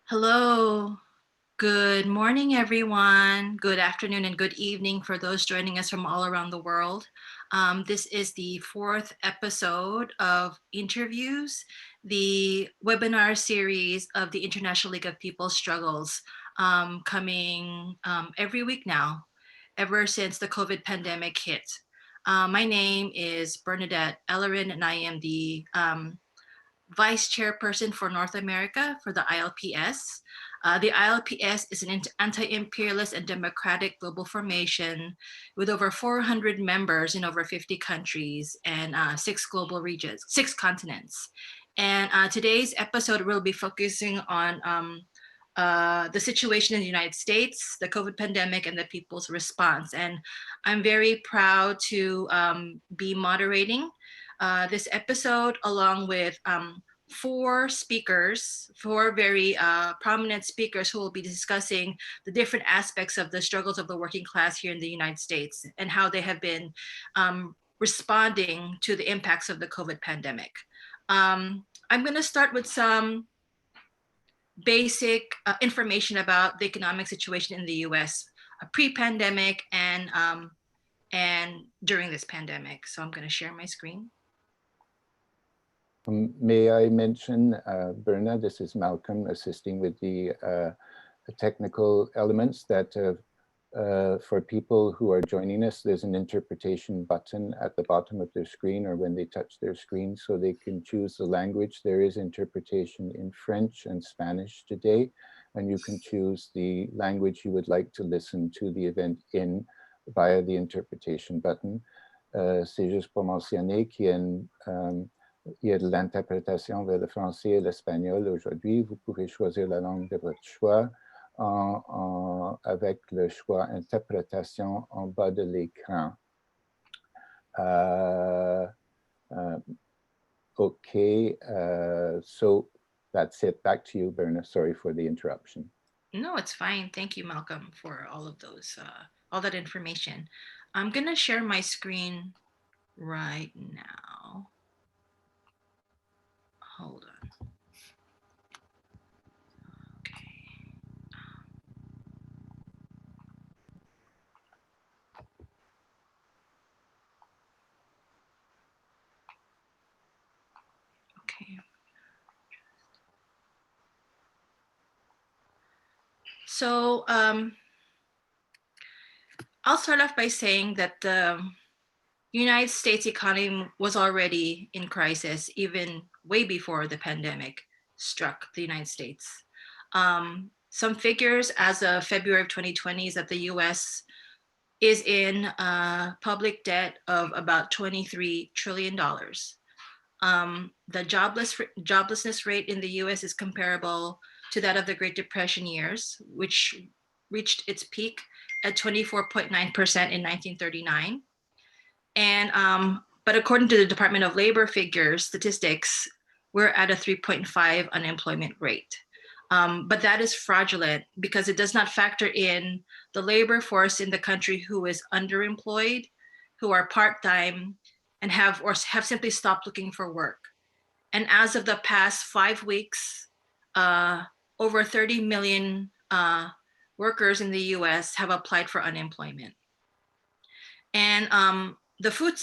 Hello. Good morning, everyone. Good afternoon and good evening for those joining us from all around the world. This is the fourth episode of Interviews, the webinar series of the International League of People's Struggles, coming every week now, ever since the COVID pandemic hit. My name is Bernadette Ellerin, and I am the Vice Chairperson for North America for the ILPS. The ILPS is an anti-imperialist and democratic global formation with over 400 members in over 50 countries and 6 global regions, 6 continents. And today's episode will be focusing on the situation in the United States, the COVID pandemic, and the people's response. And I'm very proud to be moderating this episode along with 4 speakers, 4 very prominent speakers who will be discussing the different aspects of the struggles of the working class here in the United States and how they have been responding to the impacts of the COVID pandemic. I'm going to start with some basic information about the economic situation in the U.S. Pre-pandemic and during this pandemic. So I'm going to share my screen. May I mention, Berna, this is Malcolm assisting with the technical elements that for people who are joining us, there's an interpretation button at the bottom of their screen or when they touch their screen so they can choose the language. There is interpretation in French and Spanish today, and you can choose the language you would like to listen to the event in via the interpretation button. C'est juste pour mentionner qu'il y a il y a de l'interprétation vers le français et l'espagnol aujourd'hui. Vous pouvez choisir la langue de votre choix avec le choix interprétation en bas de l'écran. Okay, so that's it. Back to you, Berna. Sorry for the interruption. No, it's fine. Thank you, Malcolm, for all of those, all that information. I'm going to share my screen right now. Hold on. Okay. Okay. So I'll start off by saying that the United States economy was already in crisis even way before the pandemic struck the United States. Some figures as of February of 2020 is that the US is in public debt of about $23 trillion. The joblessness rate in the US is comparable to that of the Great Depression years, which reached its peak at 24.9% in 1939. And but according to the Department of Labor statistics, we're at a 3.5 unemployment rate. But that is fraudulent because it does not factor in the labor force in the country who is underemployed, who are part-time, and have simply stopped looking for work. And as of the past 5 weeks, over 30 million workers in the US have applied for unemployment. And the food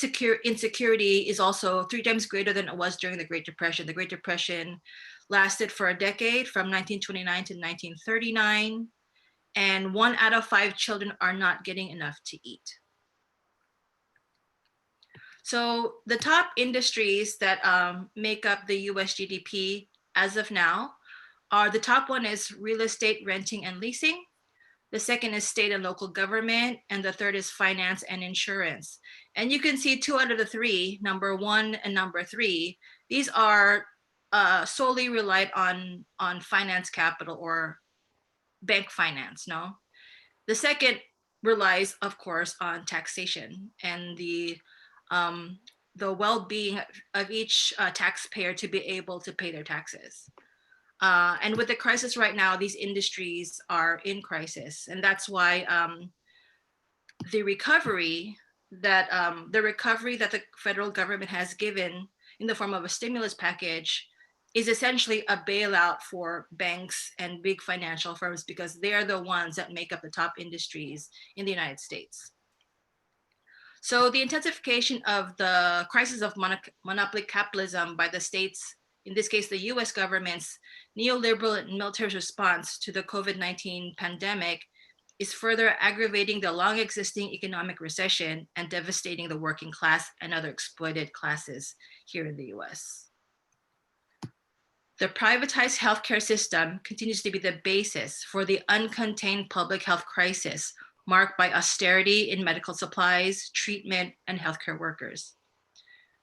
insecurity is also 3 times greater than it was during the Great Depression. The Great Depression lasted for a decade from 1929 to 1939, and 1 out of 5 children are not getting enough to eat. So the top industries that make up the US GDP as of now are, the top one is real estate, renting, and leasing. The second is state and local government, and the third is finance and insurance. And you can see 2 out of the 3, number 1 and number 3, these are solely relied on finance capital or bank finance, no? The second relies, of course, on taxation and the well-being of each taxpayer to be able to pay their taxes. And with the crisis right now, these industries are in crisis. And that's why the recovery that the federal government has given in the form of a stimulus package is essentially a bailout for banks and big financial firms because they're the ones that make up the top industries in the United States. So the intensification of the crisis of monopoly capitalism by the states, in this case, the US government's neoliberal and military response to the COVID-19 pandemic, is further aggravating the long existing economic recession and devastating the working class and other exploited classes here in the US. The privatized healthcare system continues to be the basis for the uncontained public health crisis marked by austerity in medical supplies, treatment, and healthcare workers.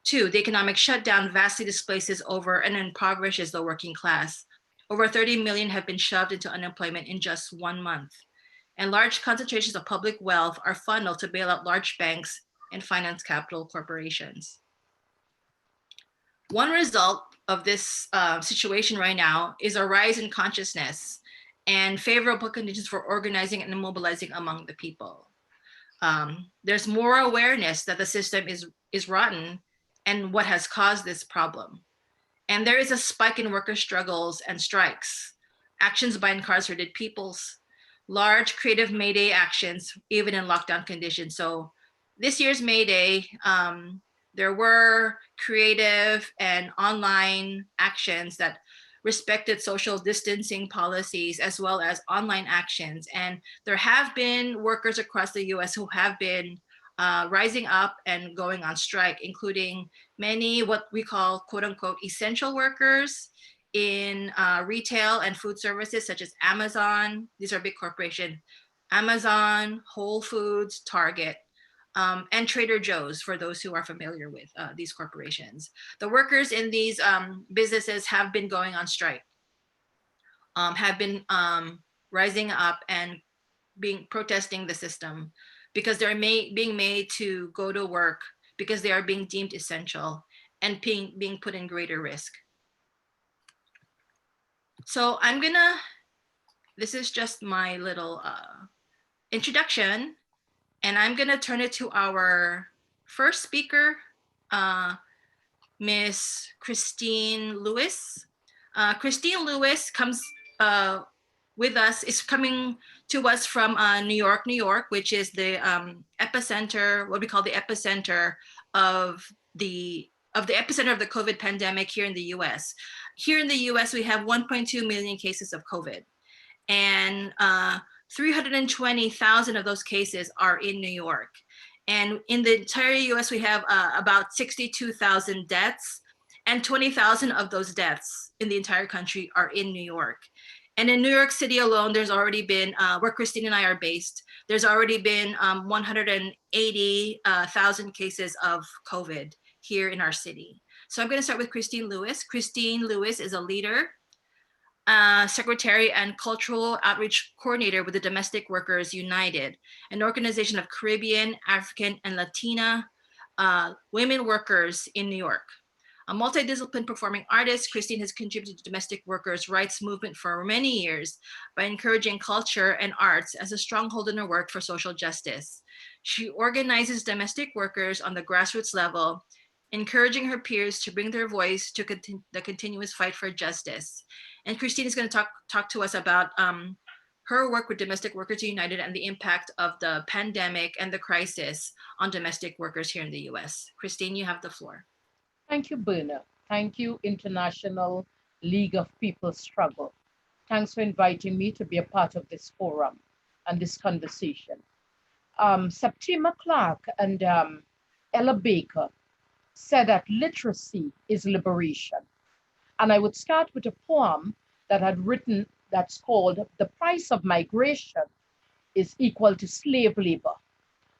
Two, the economic shutdown vastly displaces over and impoverishes the working class. Over 30 million have been shoved into unemployment in just 1 month. And large concentrations of public wealth are funneled to bail out large banks and finance capital corporations. One result of this situation right now is a rise in consciousness and favorable conditions for organizing and mobilizing among the people. There's more awareness that the system is rotten and what has caused this problem. And there is a spike in worker struggles and strikes, actions by incarcerated peoples, large creative May Day actions, even in lockdown conditions. So this year's May Day, there were creative and online actions that respected social distancing policies as well as online actions. And there have been workers across the US who have been rising up and going on strike, including many what we call quote unquote essential workers in retail and food services such as Amazon. These are big corporations, Amazon, Whole Foods, Target, and Trader Joe's, for those who are familiar with these corporations. The workers in these businesses have been going on strike, have been rising up and protesting the system because they're being made to go to work because they are being deemed essential and being put in greater risk. So this is just my little introduction, and I'm gonna turn it to our first speaker, Miss Christine Lewis. Christine Lewis comes is coming to us from New York, which is the epicenter, what we call the epicenter of the epicenter of the COVID pandemic here in the US. Here in the US, we have 1.2 million cases of COVID, and 320,000 of those cases are in New York. And in the entire US, we have about 62,000 deaths, and 20,000 of those deaths in the entire country are in New York. And in New York City alone, there's already been, where Christine and I are based, there's already been 180,000 cases of COVID here in our city. So I'm gonna start with Christine Lewis. Christine Lewis is a leader, secretary and cultural outreach coordinator with the Domestic Workers United, an organization of Caribbean, African, and Latina women workers in New York. A multidisciplinary performing artist, Christine has contributed to domestic workers' rights movement for many years by encouraging culture and arts as a stronghold in her work for social justice. She organizes domestic workers on the grassroots level, encouraging her peers to bring their voice to the continuous fight for justice. And Christine is going to talk to us about her work with Domestic Workers United and the impact of the pandemic and the crisis on domestic workers here in the US. Christine, you have the floor. Thank you, Berna. Thank you, International League of People's Struggle. Thanks for inviting me to be a part of this forum and this conversation. Septima Clark and Ella Baker said that literacy is liberation. And I would start with a poem that I'd written that's called The Price of Migration is Equal to Slave Labor.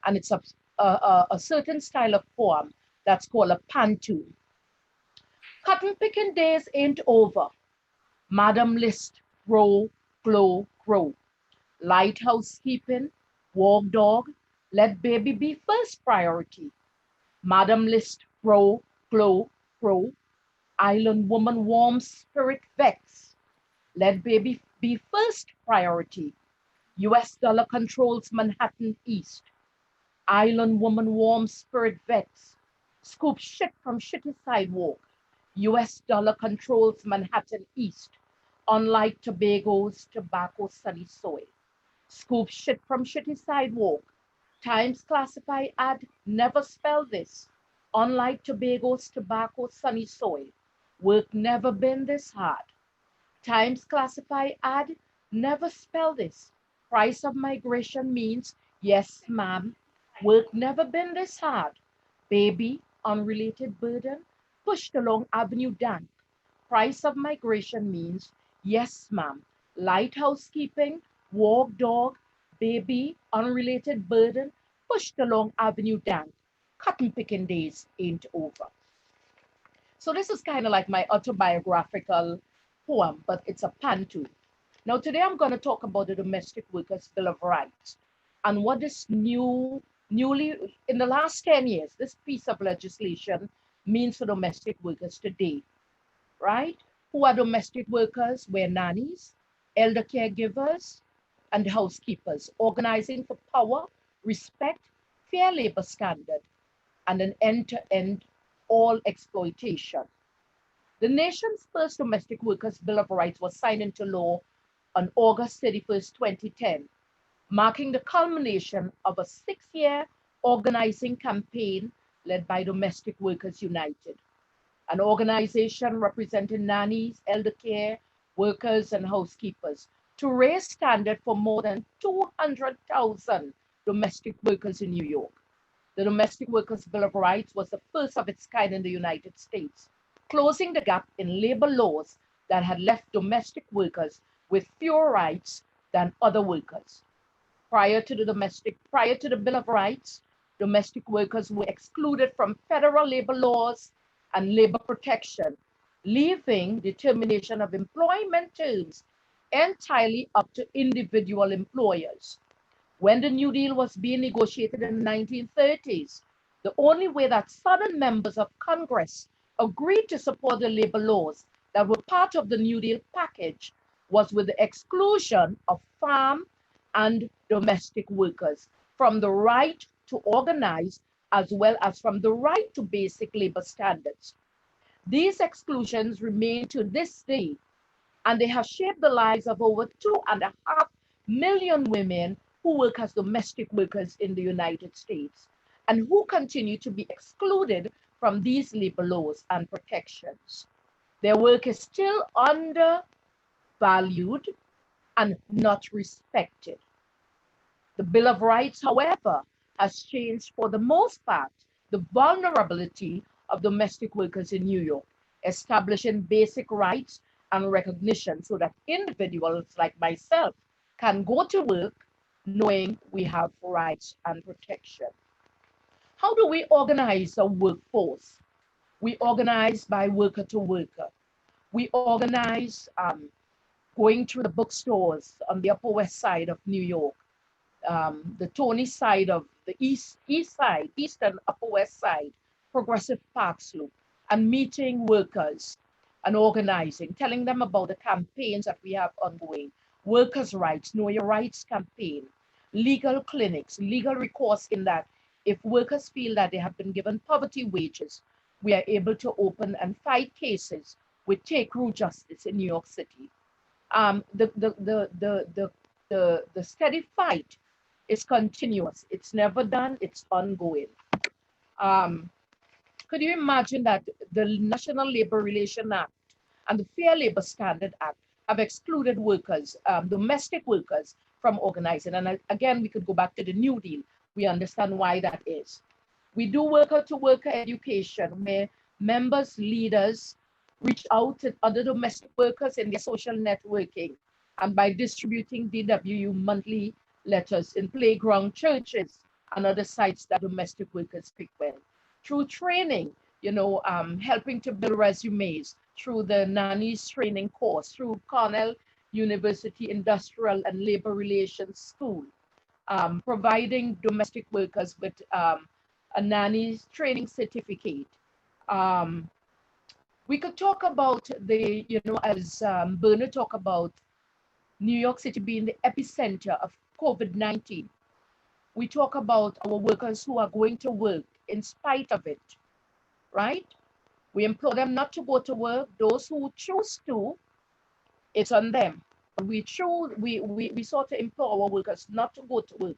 And it's a certain style of poem that's called a pantun. Cotton picking days ain't over. Madam List, grow, glow, grow. Lighthouse keeping, walk dog, let baby be first priority. Madam List, grow, glow, grow. Island woman warm spirit vex. Let baby be first priority. US dollar controls Manhattan East. Island woman warm spirit vex. Scoop shit from shitty sidewalk. US dollar controls Manhattan East, unlike Tobago's tobacco sunny soil. Scoop shit from shitty sidewalk. Times classify ad never spell this. Unlike Tobago's tobacco sunny soil. Work never been this hard. Times classify ad never spell this. Price of migration means yes, ma'am. Work never been this hard. Baby, unrelated burden, pushed along Avenue Dank. Price of migration means yes, ma'am. Light housekeeping, walk dog, baby, unrelated burden, pushed along Avenue Dank. Cotton picking days ain't over. So this is kind of like my autobiographical poem, but it's a panto. Now today I'm going to talk about the Domestic Workers Bill of Rights and what this newly, in the last 10 years, this piece of legislation means for domestic workers today, right? Who are domestic workers? We're nannies, elder caregivers, and housekeepers, organizing for power, respect, fair labor standard, and an end-to-end all exploitation. The nation's first Domestic Workers Bill of Rights was signed into law on August 31st, 2010, marking the culmination of a 6-year organizing campaign led by Domestic Workers United, an organization representing nannies, elder care workers, and housekeepers to raise standard for more than 200,000 domestic workers in New York. The Domestic Workers Bill of Rights was the first of its kind in the United States, closing the gap in labor laws that had left domestic workers with fewer rights than other workers. Prior to the Bill of Rights, domestic workers were excluded from federal labor laws and labor protection, leaving determination of employment terms entirely up to individual employers. When the New Deal was being negotiated in the 1930s, the only way that Southern members of Congress agreed to support the labor laws that were part of the New Deal package was with the exclusion of farm and domestic workers from the right to organize as well as from the right to basic labor standards. These exclusions remain to this day, and they have shaped the lives of over 2.5 million women who work as domestic workers in the United States and who continue to be excluded from these labor laws and protections. Their work is still undervalued and not respected. The Bill of Rights, however, has changed for the most part the vulnerability of domestic workers in New York, establishing basic rights and recognition so that individuals like myself can go to work knowing we have rights and protection. How do we organize a workforce? We organize by worker to worker. We organize going through the bookstores on the Upper West Side of New York, the Tony side of the east side, east and Upper West Side, Progressive Parks Loop, and meeting workers and organizing, telling them about the campaigns that we have ongoing, workers' rights, know your rights campaign, legal clinics, legal recourse in that if workers feel that they have been given poverty wages, we are able to open and fight cases with take root justice in New York City. The steady fight is continuous. It's never done, it's ongoing. Um, could you imagine that the National Labor Relations Act and the Fair Labor Standard Act have excluded workers, domestic workers, from organizing? And again, we could go back to the New Deal. We understand why that is. We do worker to worker education where members, leaders reach out to other domestic workers in their social networking and by distributing DWU monthly letters in playground churches and other sites that domestic workers frequent. Through training, helping to build resumes, through the nannies training course, through Cornell University Industrial and Labor Relations School, providing domestic workers with a nanny's training certificate. Um, we could talk about as Bernard talked about New York City being the epicenter of COVID-19. We talk about our workers who are going to work in spite of it, right? We implore them not to go to work. Those who choose to, it's on them. We sort of implore our workers not to go to work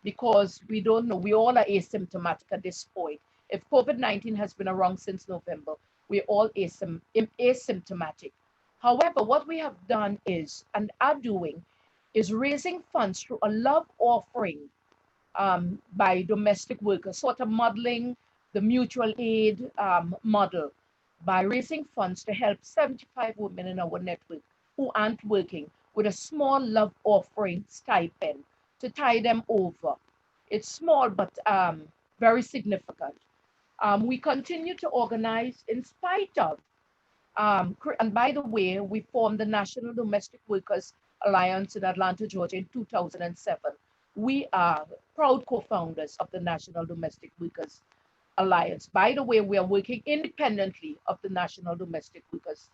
because we don't know. We all are asymptomatic at this point. If COVID-19 has been around since November, we're all asymptomatic. However, what we have done is, and are doing, is raising funds through a love offering by domestic workers, sort of modeling the mutual aid model by raising funds to help 75 women in our network who aren't working with a small love offering stipend to tie them over. It's small, but very significant. We continue to organize in spite of, and by the way, we formed the National Domestic Workers Alliance in Atlanta, Georgia in 2007. We are proud co-founders of the National Domestic Workers Alliance. By the way, we are working independently of the National Domestic Workers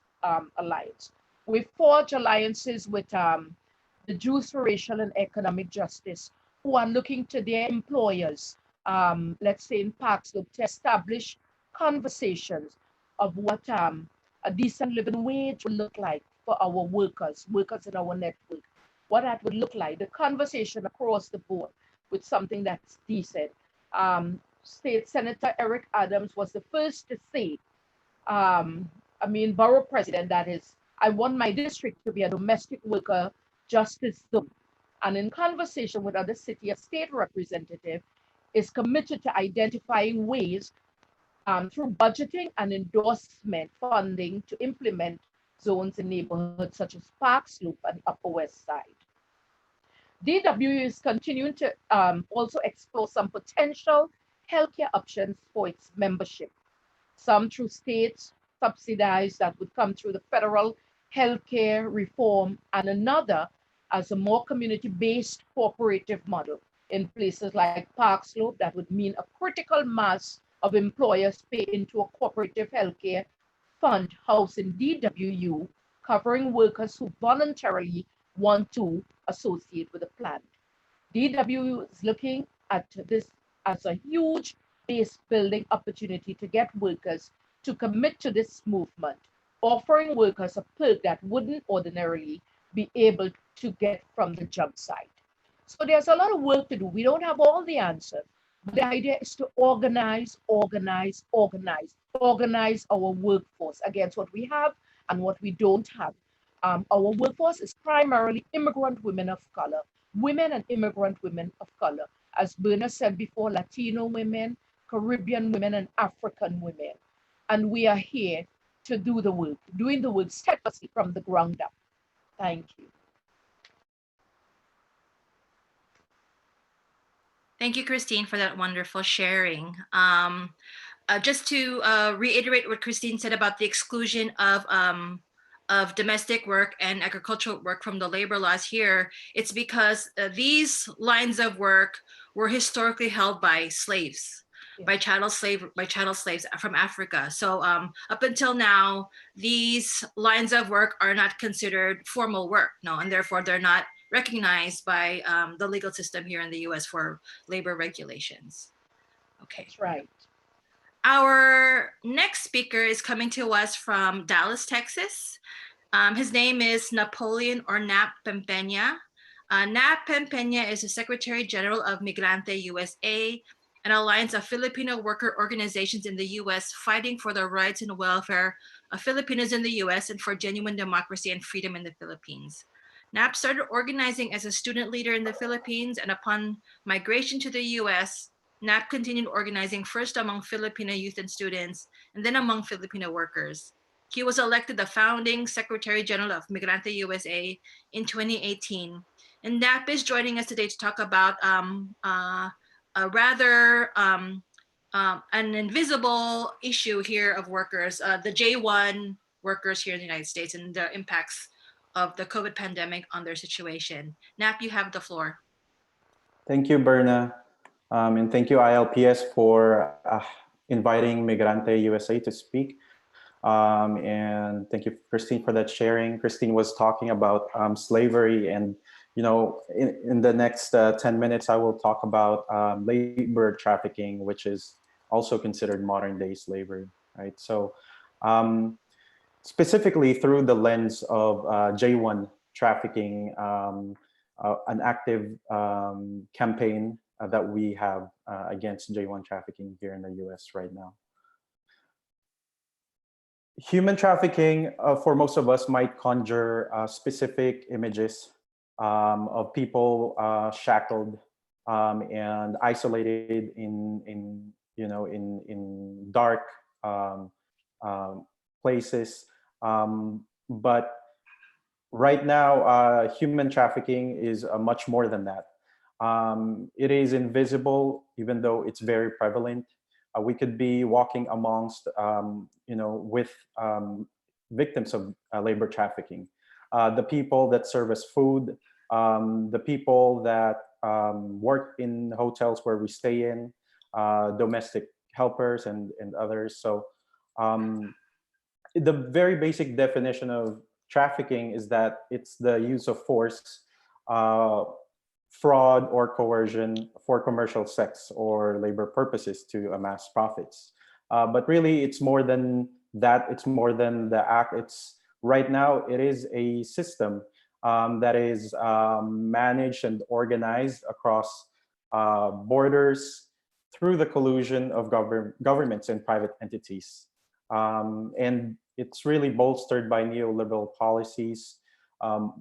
Alliance. We forge alliances with the Jews for Racial and Economic Justice, who are looking to their employers, let's say in Parksville, to establish conversations of what a decent living wage will look like for our workers in our network, what that would look like, the conversation across the board with something that's decent. State Senator Eric Adams was the first to say, borough president, that is, I want my district to be a domestic worker justice zone. And in conversation with other city or state representative, is committed to identifying ways through budgeting and endorsement funding to implement zones in neighborhoods such as Park Slope and Upper West Side. DW is continuing to also explore some potential healthcare options for its membership, some through states subsidized that would come through the federal healthcare reform, and another as a more community-based cooperative model in places like Park Slope. That would mean a critical mass of employers pay into a cooperative healthcare fund housed in DWU, covering workers who voluntarily want to associate with the plan. DWU is looking at this as a huge base building opportunity to get workers to commit to this movement, offering workers a perk that wouldn't ordinarily be able to get from the job site. So there's a lot of work to do. We don't have all the answers. But the idea is to organize our workforce against what we have and what we don't have. Our workforce is primarily immigrant women of color, women and immigrant women of color. As Berna said before, Latino women, Caribbean women, and African women. And we are here to do the work, doing the work steadfastly from the ground up. Thank you. Thank you, Christine, for that wonderful sharing. Just to reiterate what Christine said about the exclusion of domestic work and agricultural work from the labor laws here, it's because these lines of work were historically held by slaves, by chattel slaves from Africa. So up until now, these lines of work are not considered formal work, no, and therefore they're not recognized by the legal system here in the US for labor regulations. Okay. That's right. Our next speaker is coming to us from Dallas, Texas. His name is Napoleon or Nap Pempeña. Nap Pempeña is the Secretary General of Migrante U.S.A., an alliance of Filipino worker organizations in the U.S. fighting for the rights and welfare of Filipinos in the U.S. and for genuine democracy and freedom in the Philippines. Nap started organizing as a student leader in the Philippines, and upon migration to the U.S., Nap continued organizing first among Filipino youth and students, and then among Filipino workers. He was elected the founding Secretary General of Migrante USA in 2018. And Nap is joining us today to talk about a rather an invisible issue here of workers, the J1 workers here in the United States and the impacts of the COVID pandemic on their situation. Nap, you have the floor. Thank you, Berna. And thank you, ILPS, for inviting Migrante USA to speak. And thank you, Christine, for that sharing. Christine was talking about slavery, and in the next 10 minutes, I will talk about labor trafficking, which is also considered modern day slavery, right? So specifically through the lens of J1 trafficking, an active campaign that we have against J1 trafficking here in the US right now. Human trafficking, for most of us, might conjure specific images of people shackled and isolated in dark places. But right now, human trafficking is much more than that. It is invisible, even though it's very prevalent. We could be walking amongst, with victims of labor trafficking. The people that serve us food, the people that work in hotels where we stay in, domestic helpers and others. So the very basic definition of trafficking is that it's the use of force, fraud, or coercion for commercial sex or labor purposes to amass profits. But really, it's more than that. It's more than the act. It's right now, it is a system that is managed and organized across borders through the collusion of governments and private entities. And it's really bolstered by neoliberal policies,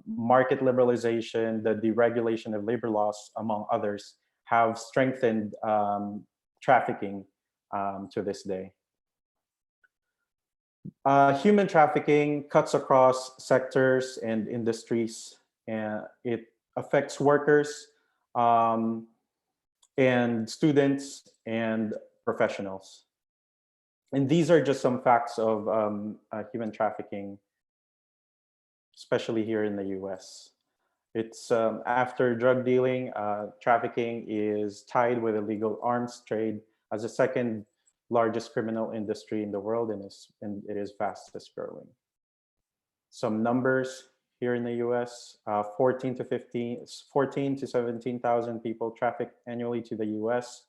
market liberalization, the deregulation of labor laws, among others, have strengthened trafficking to this day. Human trafficking cuts across sectors and industries, and it affects workers and students and professionals. And these are just some facts of human trafficking, especially here in the US. It's after drug dealing, trafficking is tied with illegal arms trade as the second largest criminal industry in the world, and it is fastest growing. Some numbers here in the US, 14 to 17,000 people trafficked annually to the US,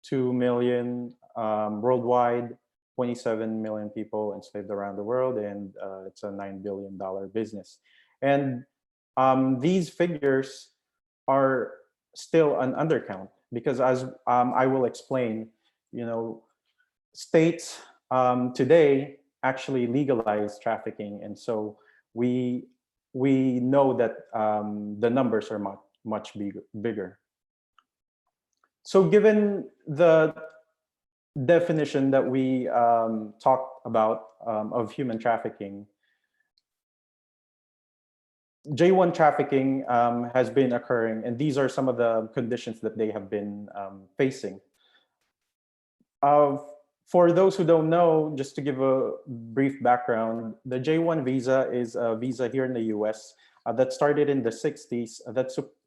2 million worldwide, 27 million people enslaved around the world, and it's a $9 billion business. And these figures are still an undercount because, as I will explain, states today actually legalize trafficking, and so we know that the numbers are much bigger. So, given the definition that we talked about of human trafficking, J1 trafficking has been occurring, and these are some of the conditions that they have been facing. For those who don't know, just to give a brief background, the J1 visa is a visa here in the US that started in the 60s.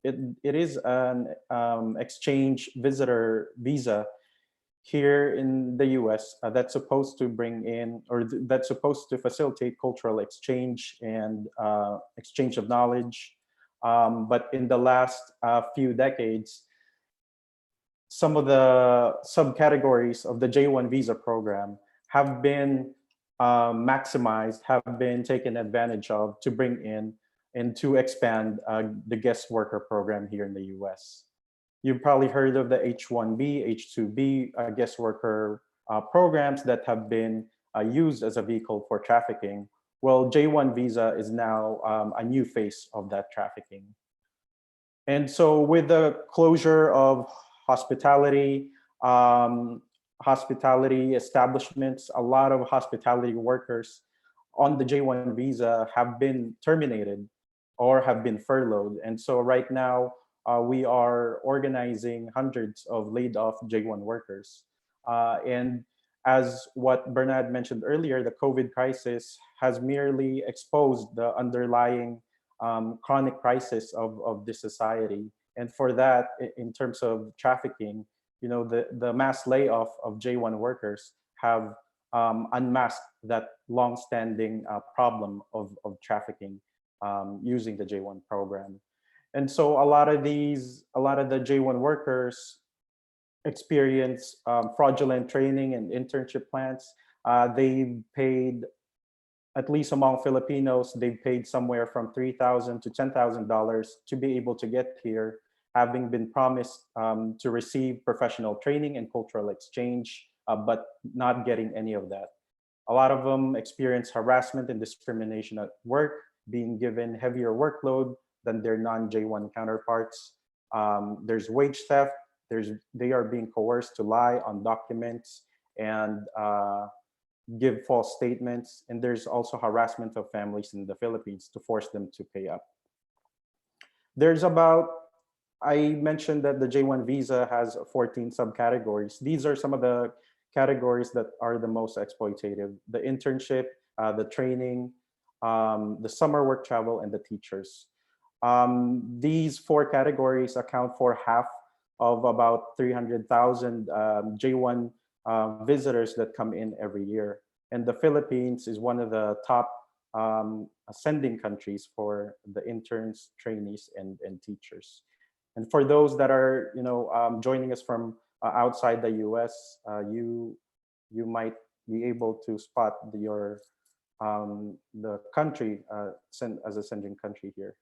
It is an exchange visitor visa here in the US that's supposed to bring in, or that's supposed to facilitate cultural exchange and exchange of knowledge. But in the last few decades, some of the subcategories of the J1 visa program have been maximized, have been taken advantage of to bring in and to expand the guest worker program here in the US. You've probably heard of the H-1B, H-2B guest worker programs that have been used as a vehicle for trafficking. Well, J-1 visa is now a new face of that trafficking. And so with the closure of hospitality establishments, a lot of hospitality workers on the J-1 visa have been terminated or have been furloughed. And so right now, we are organizing hundreds of laid off J1 workers. And as what Bernard mentioned earlier, the COVID crisis has merely exposed the underlying chronic crisis of this society. And for that, in terms of trafficking, the mass layoff of J1 workers have unmasked that long-standing problem of trafficking using the J1 program. And so a lot of the J1 workers experience fraudulent training and internship plans They paid, at least among Filipinos, they've paid somewhere from $3,000 to $10,000 to be able to get here, having been promised to receive professional training and cultural exchange, but not getting any of that. A lot of them experience harassment and discrimination at work, being given heavier workload than their non-J1 counterparts. There's wage theft. They are being coerced to lie on documents and give false statements. And there's also harassment of families in the Philippines to force them to pay up. There's about, I mentioned that the J1 visa has 14 subcategories. These are some of the categories that are the most exploitative: the internship, the training, the summer work travel, and the teachers. These four categories account for half of about 300,000 J1 visitors that come in every year. And the Philippines is one of the top sending countries for the interns, trainees, and teachers. And for those that are, joining us from outside the U.S., you might be able to spot the country as a sending country here.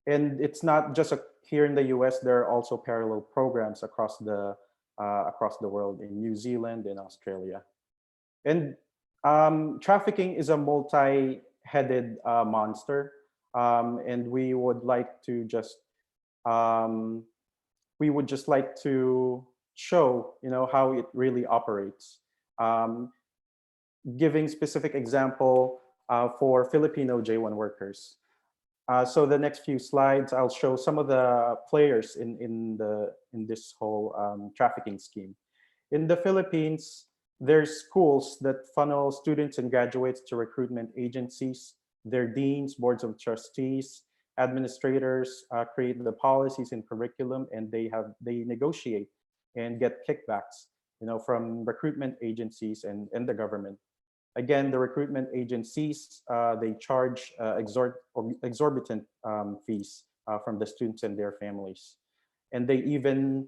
And it's not just here in the U.S. There are also parallel programs across the world in New Zealand and Australia. And trafficking is a multi-headed monster, and we would just like to show, how it really operates. Giving specific example for Filipino J1 workers. So the next few slides, I'll show some of the players in this whole trafficking scheme. In the Philippines, there's schools that funnel students and graduates to recruitment agencies. Their deans, boards of trustees, administrators create the policies and curriculum, and they negotiate and get kickbacks, from recruitment agencies and the government. Again, the recruitment agencies, they charge exorbitant fees from the students and their families. And they even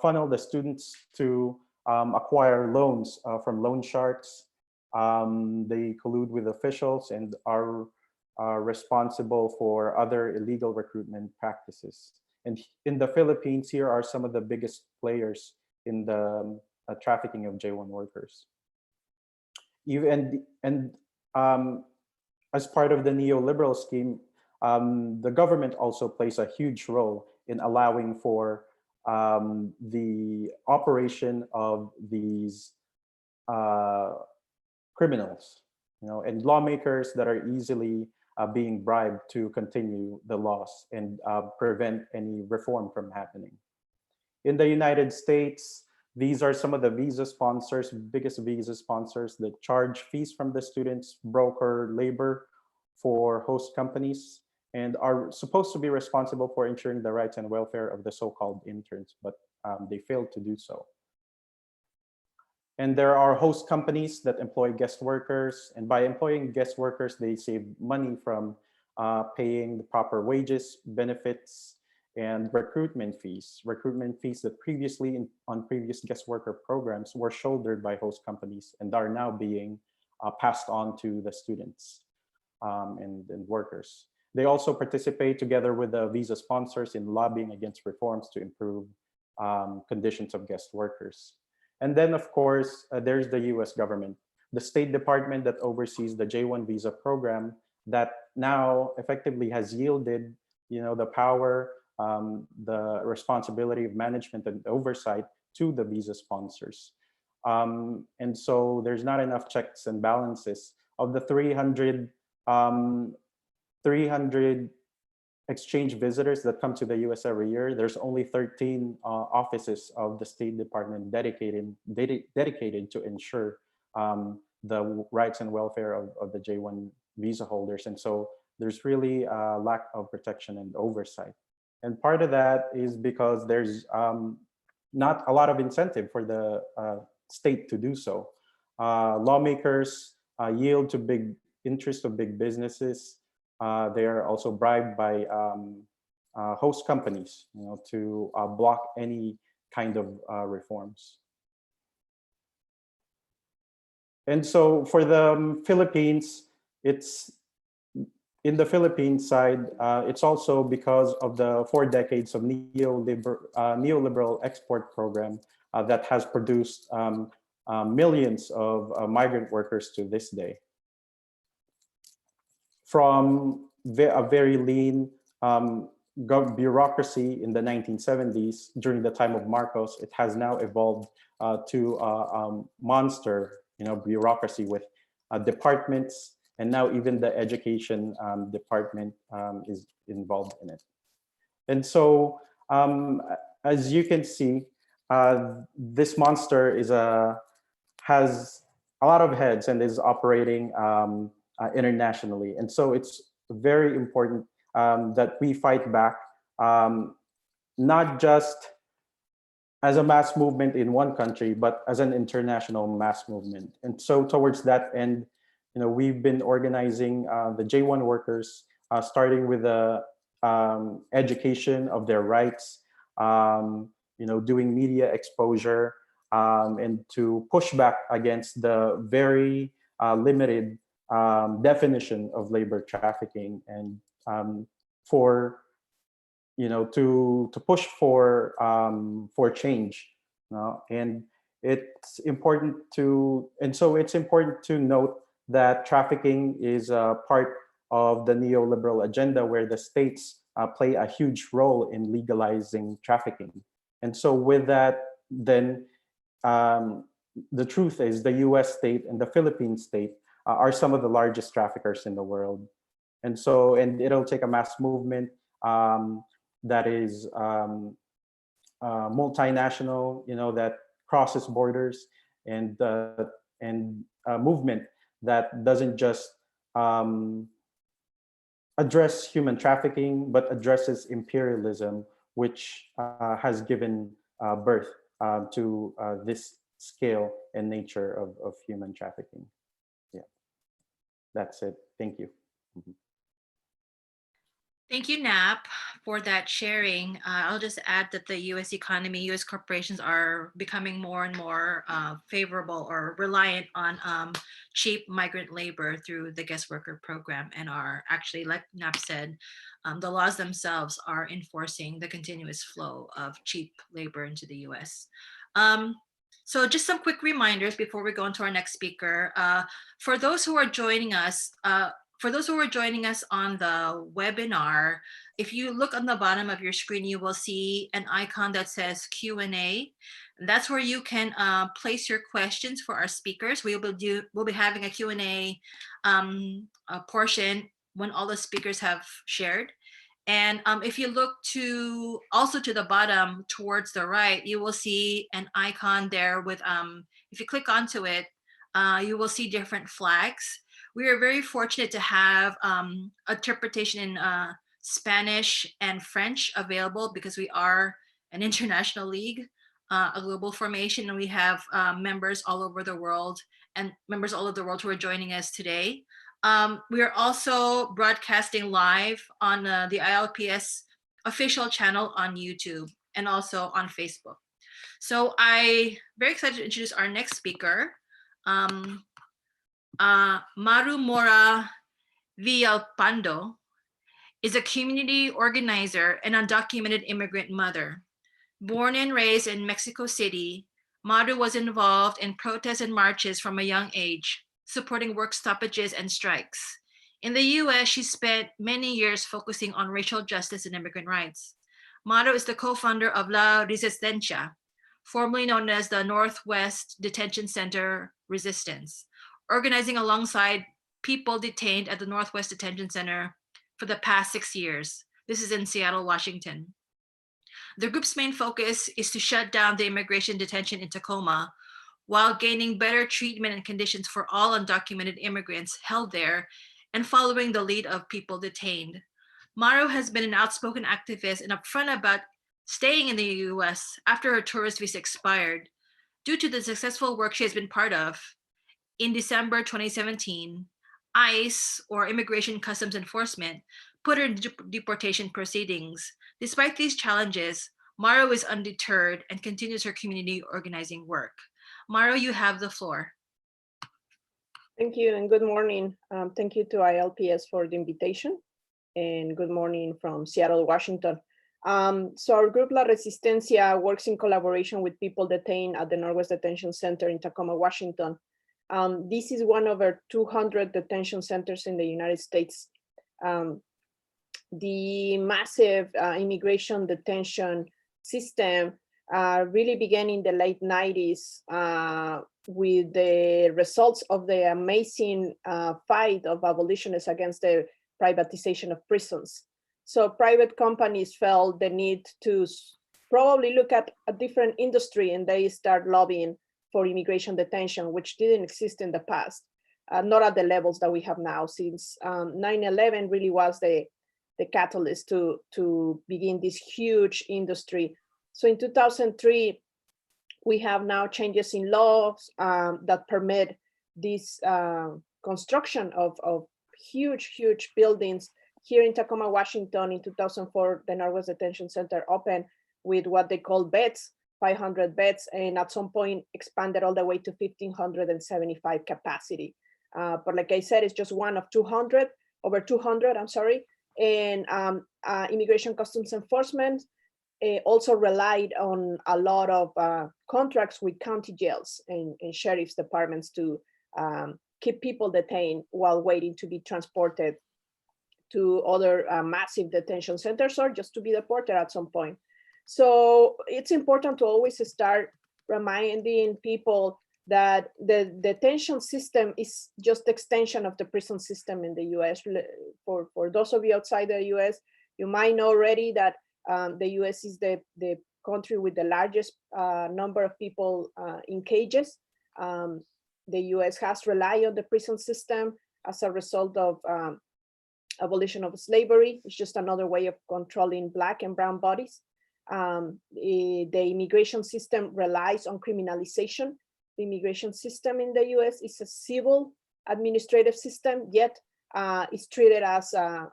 funnel the students to acquire loans from loan sharks. They collude with officials and are responsible for other illegal recruitment practices. And in the Philippines, here are some of the biggest players in the trafficking of J1 workers. As part of the neoliberal scheme, the government also plays a huge role in allowing for the operation of these criminals, and lawmakers that are easily being bribed to continue the laws and prevent any reform from happening. In the United States, these are some of the visa sponsors, biggest visa sponsors that charge fees from the students, broker labor for host companies, and are supposed to be responsible for ensuring the rights and welfare of the so-called interns, but they failed to do so. And there are host companies that employ guest workers, and by employing guest workers, they save money from paying the proper wages, benefits, and recruitment fees that previously on previous guest worker programs were shouldered by host companies and are now being passed on to the students and workers. They also participate together with the visa sponsors in lobbying against reforms to improve conditions of guest workers. And then, of course, there's the US government, the State Department that oversees the J1 visa program that now effectively has yielded, the power, the responsibility of management and oversight to the visa sponsors. And so there's not enough checks and balances. Of the 300 exchange visitors that come to the US every year, there's only 13 offices of the State Department dedicated to ensure the rights and welfare of the J1 visa holders. And so there's really a lack of protection and oversight. And part of that is because there's not a lot of incentive for the state to do so. Lawmakers yield to big interests of big businesses. They are also bribed by host companies, to block any kind of reforms. And so for the Philippines, it's in the Philippine side, it's also because of the 4 decades of neoliberal export program that has produced millions of migrant workers to this day. From a very lean bureaucracy in the 1970s during the time of Marcos, it has now evolved to a monster, bureaucracy with departments, and now even the education department is involved in it. And so, as you can see, this monster has a lot of heads and is operating internationally. And so it's very important that we fight back, not just as a mass movement in one country, but as an international mass movement. And so towards that end, we've been organizing the J1 workers, starting with the education of their rights, doing media exposure, and to push back against the very limited definition of labor trafficking, and for to push for change. And it's important to note that trafficking is a part of the neoliberal agenda, where the states play a huge role in legalizing trafficking. And so with that, then the truth is the U.S. state and the Philippine state are some of the largest traffickers in the world. And so, and it'll take a mass movement that is multinational, that crosses borders, and a movement that doesn't just address human trafficking, but addresses imperialism, which has given birth to this scale and nature of human trafficking. Yeah, that's it. Thank you. Mhm. Thank you, Nap, for that sharing. I'll just add that the U.S. economy, U.S. corporations are becoming more and more favorable or reliant on cheap migrant labor through the guest worker program, and are actually, like Nap said, the laws themselves are enforcing the continuous flow of cheap labor into the U.S. So just some quick reminders before we go into our next speaker. For those who are joining us, on the webinar, if you look on the bottom of your screen, you will see an icon that says Q&A. That's where you can place your questions for our speakers. We'll be having a Q&A portion when all the speakers have shared. And if you look also to the bottom towards the right, you will see an icon there with, if you click onto it, you will see different flags. We are very fortunate to have interpretation in Spanish and French available, because we are an international league, a global formation, and we have members all over the world who are joining us today. We are also broadcasting live on the ILPS official channel on YouTube and also on Facebook. So I'm very excited to introduce our next speaker. Maru Mora Villalpando is a community organizer and undocumented immigrant mother. Born and raised in Mexico City, Maru was involved in protests and marches from a young age, supporting work stoppages and strikes. In the US, she spent many years focusing on racial justice and immigrant rights. Maru is the co-founder of La Resistencia, formerly known as the Northwest Detention Center Resistance, organizing alongside people detained at the Northwest Detention Center for the past 6 years. This is in Seattle, Washington. The group's main focus is to shut down the immigration detention in Tacoma, while gaining better treatment and conditions for all undocumented immigrants held there, and following the lead of people detained. Maru has been an outspoken activist and upfront about staying in the US after her tourist visa expired. Due to the successful work she has been part of, in December 2017, ICE, or Immigration Customs Enforcement, put her in deportation proceedings. Despite these challenges, Maru is undeterred and continues her community organizing work. Maru, you have the floor. Thank you and good morning. Thank you to ILPS for the invitation and good morning from Seattle, Washington. So our group La Resistencia works in collaboration with people detained at the Northwest Detention Center in Tacoma, Washington. This is one of our 200 detention centers in the United States. The massive immigration detention system really began in the late 90s with the results of the amazing fight of abolitionists against the privatization of prisons. So private companies felt the need to probably look at a different industry, and they start lobbying for immigration detention, which didn't exist in the past, not at the levels that we have now, since 9/11 really was the catalyst to begin this huge industry. So in 2003, we have now changes in laws that permit this construction of huge buildings. Here in Tacoma, Washington, in 2004, the Northwest Detention Center opened with what they call beds, 500 beds, and at some point expanded all the way to 1,575 capacity. But like I said, it's just one of 200, over 200, I'm sorry. And Immigration Customs Enforcement also relied on a lot of contracts with county jails and sheriff's departments to keep people detained while waiting to be transported to other massive detention centers or just to be deported at some point. So it's important to always start reminding people that the detention system is just extension of the prison system in the US. For those of you outside the US, you might know already that the US is the country with the largest number of people in cages. The US has relied on the prison system as a result of abolition of slavery. It's just another way of controlling Black and brown bodies. The immigration system relies on criminalization. The immigration system in the US is a civil administrative system, yet it's treated as a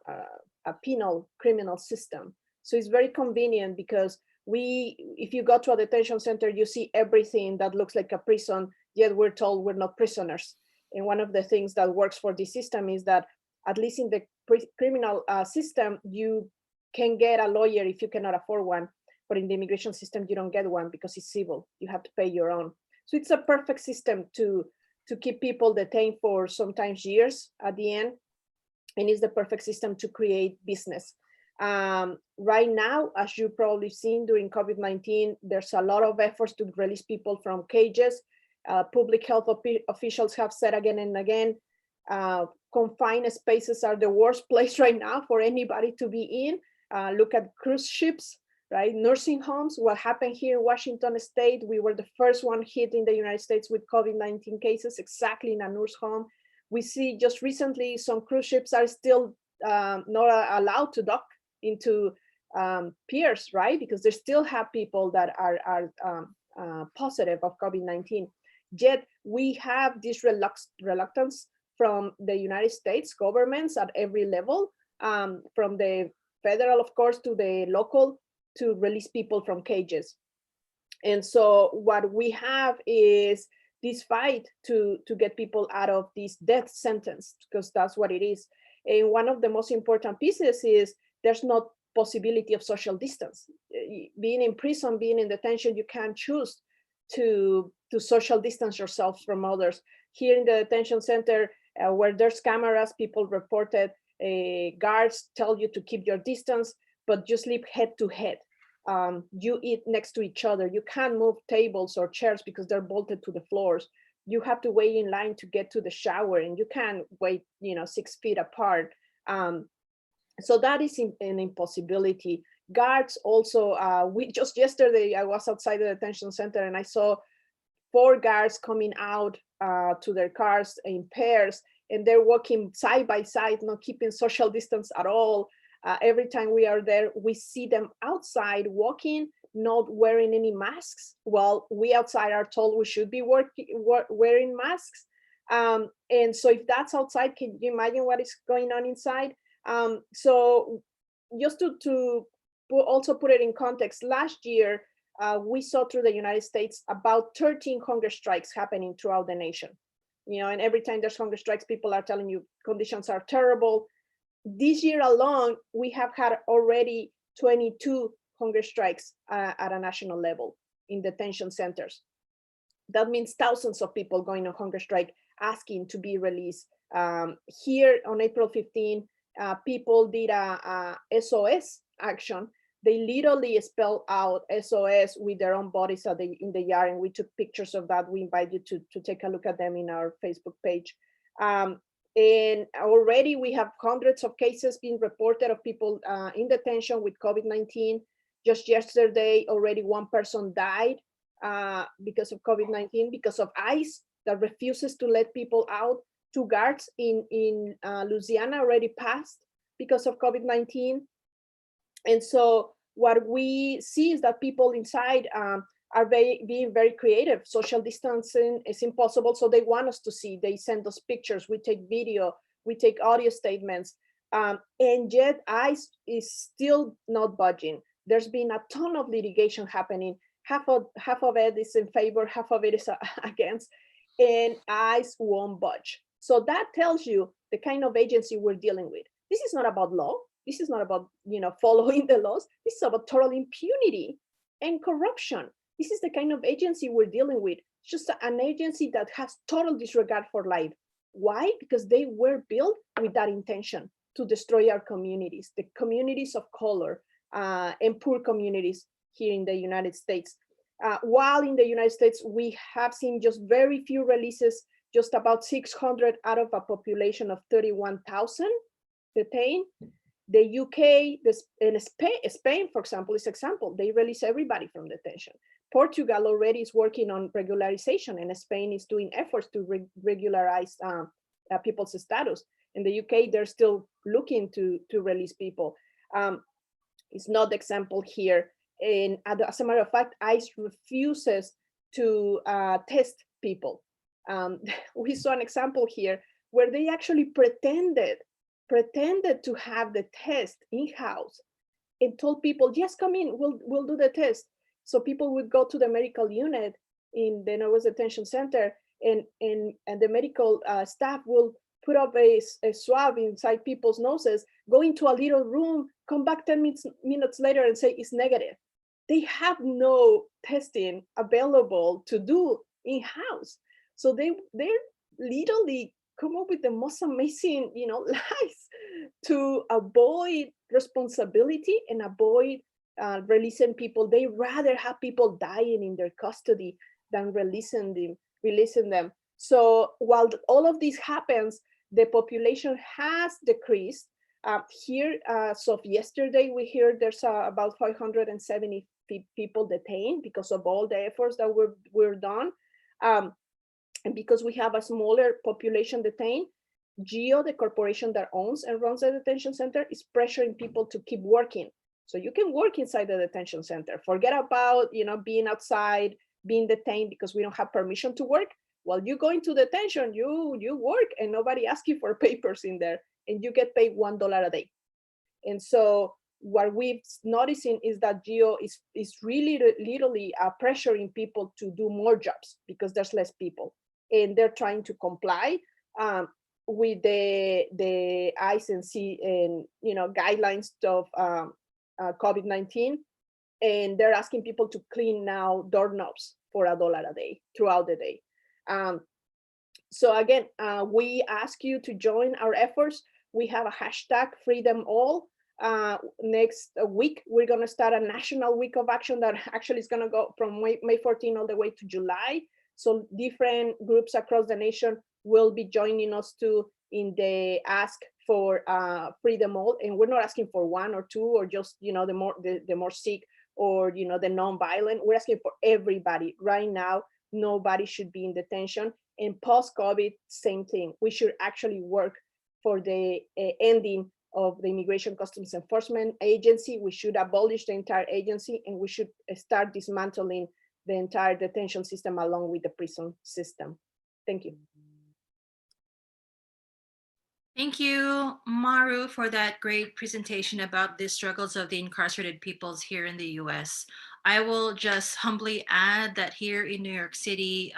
penal criminal system. So it's very convenient because if you go to a detention center, you see everything that looks like a prison, yet we're told we're not prisoners. And one of the things that works for this system is that at least in the criminal system, you can get a lawyer if you cannot afford one, but in the immigration system, you don't get one because it's civil. You have to pay your own. So it's a perfect system to keep people detained for sometimes years at the end, and it's the perfect system to create business. Right now, as you've probably seen during COVID-19, there's a lot of efforts to release people from cages. Public health officials have said again and again, confined spaces are the worst place right now for anybody to be in. Look at cruise ships, right? Nursing homes. What happened here in Washington State, we were the first one hit in the United States with COVID-19 cases, exactly in a nurse home. We see just recently some cruise ships are still not allowed to dock into piers, right? Because they still have people that are positive of COVID-19. Yet we have this reluctance from the United States governments at every level, from the federal, of course, to the local, to release people from cages. And so what we have is this fight to get people out of this death sentence, because that's what it is. And one of the most important pieces is there's no possibility of social distance. Being in prison, being in detention, you can't choose to social distance yourself from others. Here in the detention center, where there's cameras, people reported, guards tell you to keep your distance, but you sleep head to head. You eat next to each other. You can't move tables or chairs because they're bolted to the floors. You have to wait in line to get to the shower, and you can't wait, 6 feet apart. So that is an impossibility. Guards also, just yesterday, I was outside the detention center and I saw 4 guards coming out to their cars in pairs, and they're walking side by side, not keeping social distance at all. Every time we are there, we see them outside walking, not wearing any masks. Well, we outside are told we should be wearing masks. And so if that's outside, can you imagine what is going on inside? So just to also put it in context, last year, we saw through the United States about 13 hunger strikes happening throughout the nation. and every time there's hunger strikes, people are telling you conditions are terrible. This year alone, we have had already 22 hunger strikes at a national level in detention centers. That means thousands of people going on hunger strike asking to be released. Here on April 15, people did a SOS action. They literally spelled out SOS with their own bodies in the yard, and we took pictures of that. We invite you to take a look at them in our Facebook page. And already we have hundreds of cases being reported of people in detention with COVID-19. Just yesterday, already one person died because of COVID-19, because of ICE that refuses to let people out. 2 guards in Louisiana already passed because of COVID-19. And so what we see is that people inside are being very creative. Social distancing is impossible, so they want us to see. They send us pictures, we take video, we take audio statements, and yet ICE is still not budging. There's been a ton of litigation happening. Half of it is in favor, half of it is against, and ICE won't budge. So that tells you the kind of agency we're dealing with. This is not about law. This is not about following the laws. This is about total impunity and corruption. This is the kind of agency we're dealing with. It's just an agency that has total disregard for life. Why? Because they were built with that intention to destroy our communities, the communities of color and poor communities here in the United States. While in the United States, we have seen just very few releases, just about 600 out of a population of 31,000 detained. The UK and Spain, for example, is example. They release everybody from detention. Portugal already is working on regularization, and Spain is doing efforts to regularize people's status. In the UK, they're still looking to release people. It's not the example here. And as a matter of fact, ICE refuses to test people. We saw an example here where they actually pretended to have the test in-house and told people, yes, come in, we'll do the test. So people would go to the medical unit in the Northwest Detention Center, and the medical staff will put up a swab inside people's noses, go into a little room, come back 10 minutes later and say it's negative. They have no testing available to do in-house. So they're literally come up with the most amazing, lies to avoid responsibility and avoid releasing people. They rather have people dying in their custody than releasing them. So while all of this happens, the population has decreased. Here, so of yesterday, we hear there's about 570 people detained because of all the efforts that were done. And because we have a smaller population detained, GEO, the corporation that owns and runs the detention center, is pressuring people to keep working. So you can work inside the detention center. Forget about being outside, being detained because we don't have permission to work. While you go into detention, you work and nobody asks you for papers in there, and you get paid $1 a day. And so what we've noticing is that GEO is really literally pressuring people to do more jobs because there's less people, and they're trying to comply with the ICE and guidelines of COVID-19, and they're asking people to clean now doorknobs for $1 a day throughout the day. So again, we ask you to join our efforts. We have a hashtag #FreedomAll. Next week, we're going to start a national week of action that actually is going to go from May 14 all the way to July. So different groups across the nation will be joining us too in the ask for freedom all. And we're not asking for 1 or 2 or just the more sick or the non-violent. We're asking for everybody. Right now, nobody should be in detention. And post-COVID, same thing. We should actually work for the ending of the Immigration Customs Enforcement Agency. We should abolish the entire agency, and we should start dismantling the entire detention system along with the prison system. Thank you. Thank you, Maru, for that great presentation about the struggles of the incarcerated peoples here in the US. I will just humbly add that here in New York City,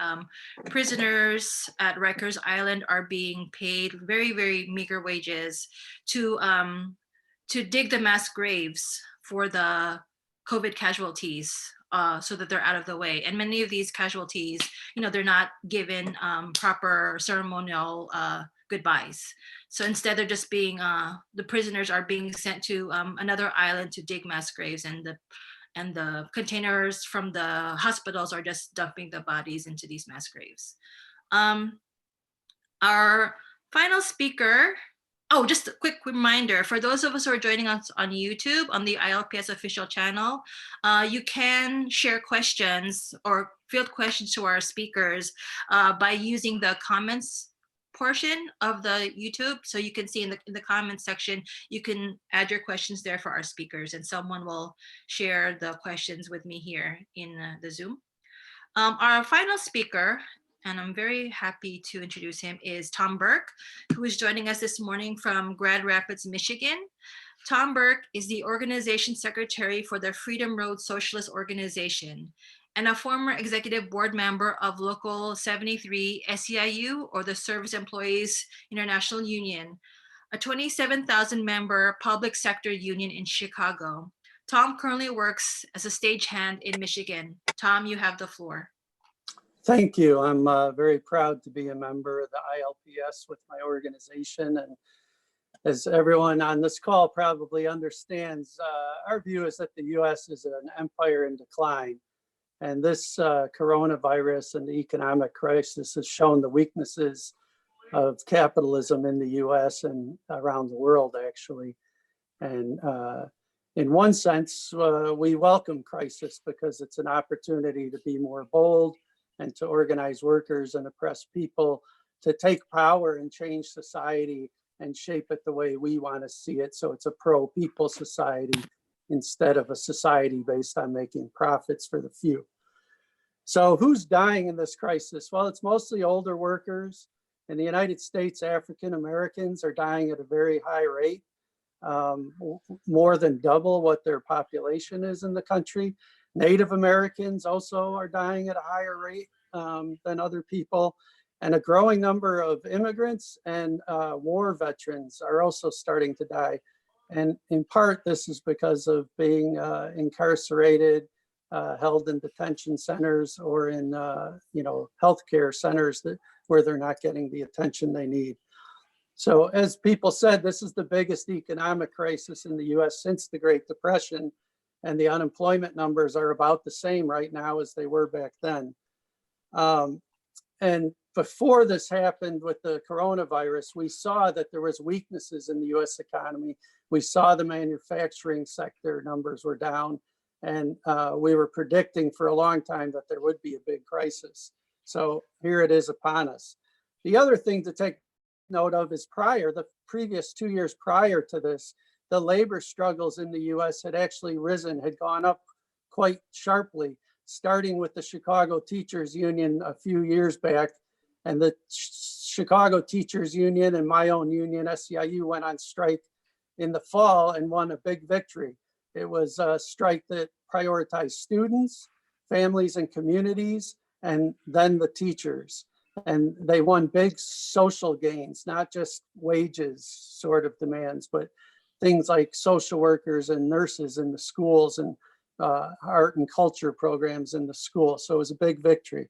prisoners at Rikers Island are being paid very, very meager wages to dig the mass graves for the COVID casualties, so that they're out of the way. And many of these casualties, they're not given proper ceremonial goodbyes. So instead, they're just being the prisoners are being sent to another island to dig mass graves, and the containers from the hospitals are just dumping the bodies into these mass graves. Our final speaker. Oh, just a quick reminder for those of us who are joining us on YouTube on the ILPS official channel, you can share questions or field questions to our speakers by using the comments portion of the YouTube. So you can see in the comments section, you can add your questions there for our speakers, and someone will share the questions with me here in the Zoom. Our final speaker, and I'm very happy to introduce him, is Tom Burke, who is joining us this morning from Grand Rapids, Michigan. Tom Burke is the organization secretary for the Freedom Road Socialist Organization and a former executive board member of Local 73 SEIU, or the Service Employees International Union, a 27,000 member public sector union in Chicago. Tom currently works as a stagehand in Michigan. Tom, you have the floor. Thank you. I'm very proud to be a member of the ILPS with my organization. And as everyone on this call probably understands, our view is that the US is an empire in decline. And this coronavirus and the economic crisis has shown the weaknesses of capitalism in the US and around the world, actually. And in one sense, we welcome crisis because it's an opportunity to be more bold and to organize workers and oppress people to take power and change society and shape it the way we want to see it. So it's a pro-people society instead of a society based on making profits for the few. So who's dying in this crisis? Well, it's mostly older workers. In the United States, African Americans are dying at a very high rate, more than double what their population is in the country. Native Americans also are dying at a higher rate than other people. And a growing number of immigrants and war veterans are also starting to die. And in part, this is because of being incarcerated, held in detention centers or in healthcare centers where they're not getting the attention they need. So as people said, this is the biggest economic crisis in the US since the Great Depression. And the unemployment numbers are about the same right now as they were back then. And before this happened with the coronavirus, we saw that there was weaknesses in the US economy. We saw the manufacturing sector numbers were down, and we were predicting for a long time that there would be a big crisis. So here it is upon us. The other thing to take note of is the previous 2 years prior to this, the labor struggles in the US had actually risen, had gone up quite sharply, starting with the Chicago Teachers Union a few years back. And the Chicago Teachers Union and my own union, SEIU, went on strike in the fall and won a big victory. It was a strike that prioritized students, families and communities, and then the teachers. And they won big social gains, not just wages sort of demands, but things like social workers and nurses in the schools and art and culture programs in the school. So it was a big victory.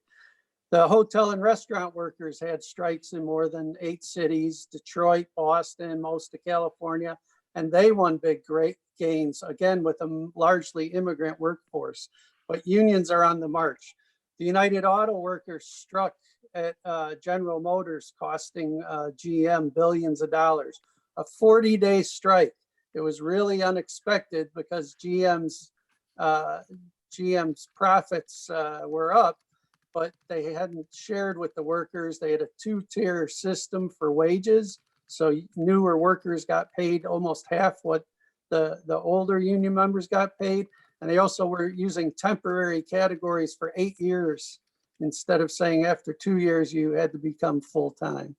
The hotel and restaurant workers had strikes in more than 8 cities, Detroit, Boston, most of California, and they won great gains, again, with a largely immigrant workforce. But unions are on the march. The United Auto Workers struck at General Motors, costing GM billions of dollars. A 40-day strike. It was really unexpected because GM's profits were up, but they hadn't shared with the workers. They had a 2-tier system for wages. So newer workers got paid almost half what the older union members got paid. And they also were using temporary categories for 8 years instead of saying after 2 years you had to become full-time.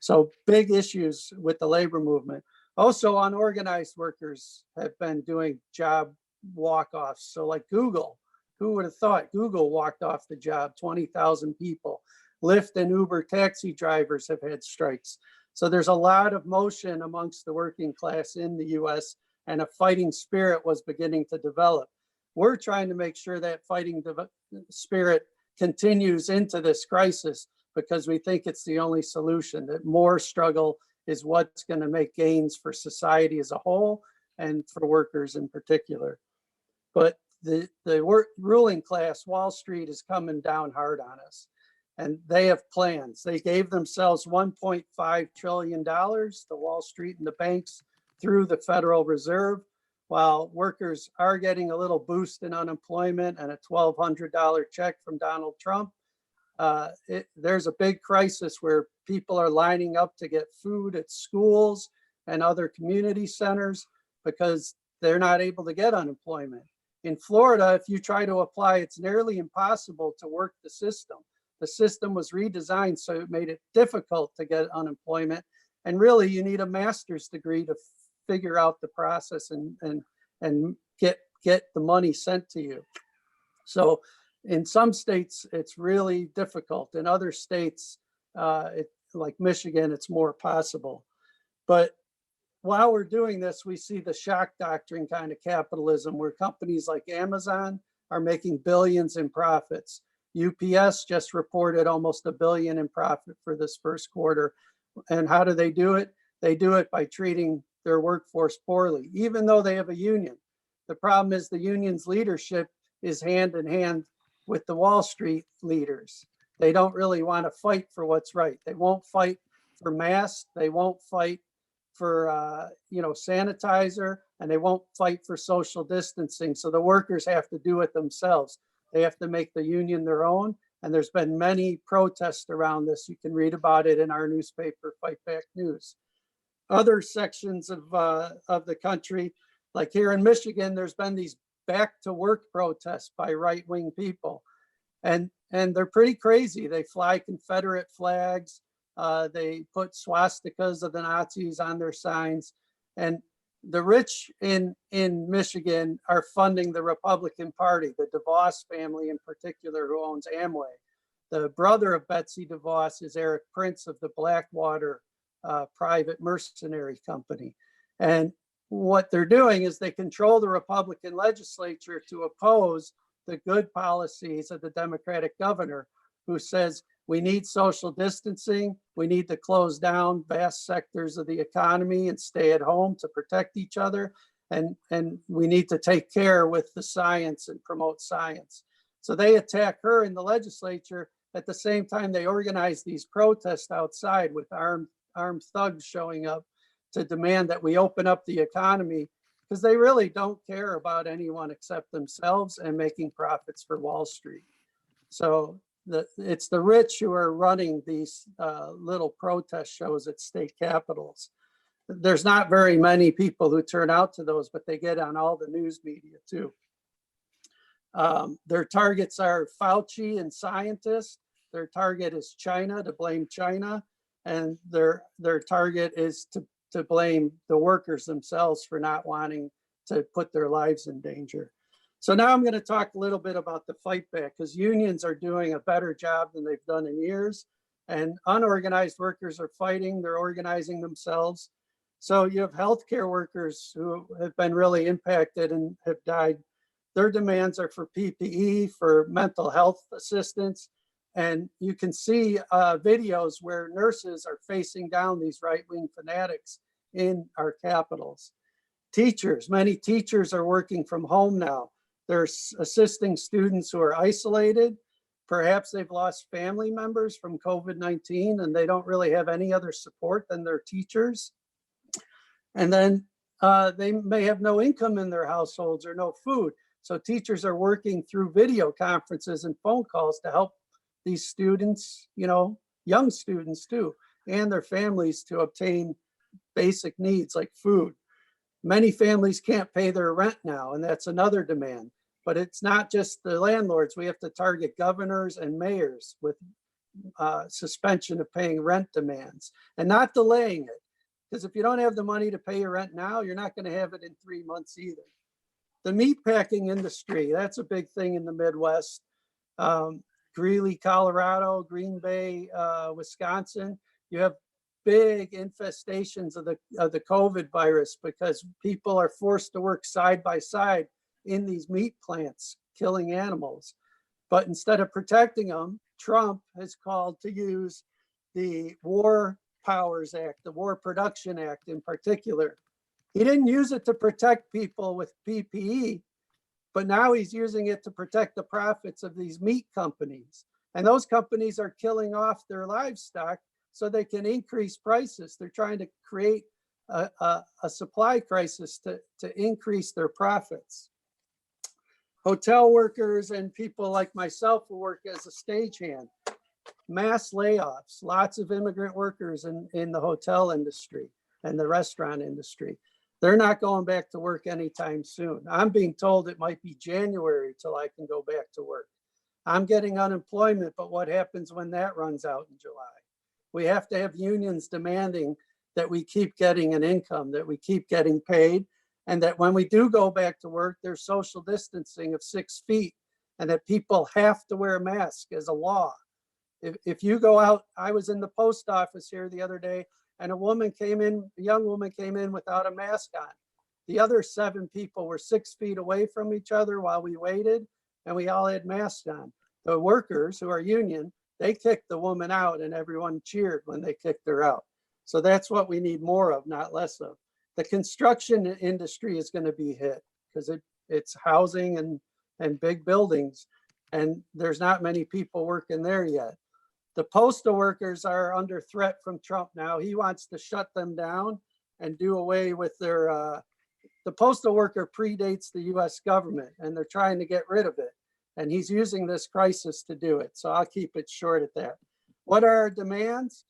So big issues with the labor movement. Also, unorganized workers have been doing job walk-offs. So like Google, who would have thought Google walked off the job, 20,000 people. Lyft and Uber taxi drivers have had strikes. So there's a lot of motion amongst the working class in the US, and a fighting spirit was beginning to develop. We're trying to make sure that fighting spirit continues into this crisis, because we think it's the only solution, that more struggle is what's going to make gains for society as a whole and for workers in particular. But the ruling class, Wall Street, is coming down hard on us, and they have plans. They gave themselves $1.5 trillion, the Wall Street and the banks, through the Federal Reserve, while workers are getting a little boost in unemployment and a $1,200 check from Donald Trump. There's a big crisis where people are lining up to get food at schools and other community centers because they're not able to get unemployment. In Florida, if you try to apply, it's nearly impossible to work the system. The system was redesigned so it made it difficult to get unemployment. And really, you need a master's degree to figure out the process and get the money sent to you. So in some states, it's really difficult. In other states, like Michigan, it's more possible. But while we're doing this, we see the shock doctrine kind of capitalism, where companies like Amazon are making billions in profits. UPS just reported almost $1 billion in profit for this first quarter. And how do they do it? They do it by treating their workforce poorly, even though they have a union. The problem is the union's leadership is hand in hand with the Wall Street leaders. They don't really want to fight for what's right. They won't fight for masks. They won't fight for sanitizer, and they won't fight for social distancing. So the workers have to do it themselves. They have to make the union their own. And there's been many protests around this. You can read about it in our newspaper, Fight Back News. Other sections of the country, like here in Michigan, there's been these back to work protests by right-wing people. And they're pretty crazy. They fly Confederate flags. They put swastikas of the Nazis on their signs. And the rich in Michigan are funding the Republican Party, the DeVos family in particular, who owns Amway. The brother of Betsy DeVos is Eric Prince of the Blackwater private mercenary company. And what they're doing is they control the Republican legislature to oppose the good policies of the Democratic governor, who says we need social distancing, we need to close down vast sectors of the economy and stay at home to protect each other, and we need to take care with the science and promote science. So they attack her in the legislature. At the same time, they organize these protests outside with armed thugs showing up to demand that we open up the economy, because they really don't care about anyone except themselves and making profits for Wall Street. So it's the rich who are running these little protest shows at state capitals. There's not very many people who turn out to those, but they get on all the news media too. Their targets are Fauci and scientists. Their target is China, to blame China. And their target is to blame the workers themselves for not wanting to put their lives in danger. So now I'm going to talk a little bit about the fight back, because unions are doing a better job than they've done in years, and unorganized workers are fighting. They're organizing themselves. So you have healthcare workers who have been really impacted and have died. Their demands are for PPE, for mental health assistance. And you can see videos where nurses are facing down these right-wing fanatics in our capitals. Teachers, many teachers are working from home now. They're assisting students who are isolated. Perhaps they've lost family members from COVID-19 and they don't really have any other support than their teachers. And then they may have no income in their households or no food. So teachers are working through video conferences and phone calls to help these students, young students too, and their families to obtain basic needs like food. Many families can't pay their rent now, and that's another demand. But it's not just the landlords. We have to target governors and mayors with suspension of paying rent demands and not delaying it. Because if you don't have the money to pay your rent now, you're not going to have it in 3 months either. The meatpacking industry, that's a big thing in the Midwest. Greeley, Colorado, Green Bay, Wisconsin, you have big infestations of the COVID virus because people are forced to work side by side in these meat plants, killing animals. But instead of protecting them, Trump has called to use the War Powers Act, the War Production Act in particular. He didn't use it to protect people with PPE, but now he's using it to protect the profits of these meat companies. And those companies are killing off their livestock so they can increase prices. They're trying to create a supply crisis to increase their profits. Hotel workers and people like myself who work as a stagehand, mass layoffs, lots of immigrant workers in the hotel industry and the restaurant industry. They're not going back to work anytime soon. I'm being told it might be January till I can go back to work. I'm getting unemployment, but what happens when that runs out in July? We have to have unions demanding that we keep getting an income, that we keep getting paid, and that when we do go back to work, there's social distancing of 6 feet, and that people have to wear a mask as a law. If you go out, I was in the post office here the other day, and a young woman came in without a mask on. The other 7 people were 6 feet away from each other while we waited, and we all had masks on. The workers who are union, they kicked the woman out, and everyone cheered when they kicked her out. So that's what we need more of, not less of. The construction industry is going to be hit because it's housing and big buildings, and there's not many people working there yet. The postal workers are under threat from Trump now. He wants to shut them down and do away with their, the postal worker predates the US government, and they're trying to get rid of it. And he's using this crisis to do it. So I'll keep it short at that. What are our demands?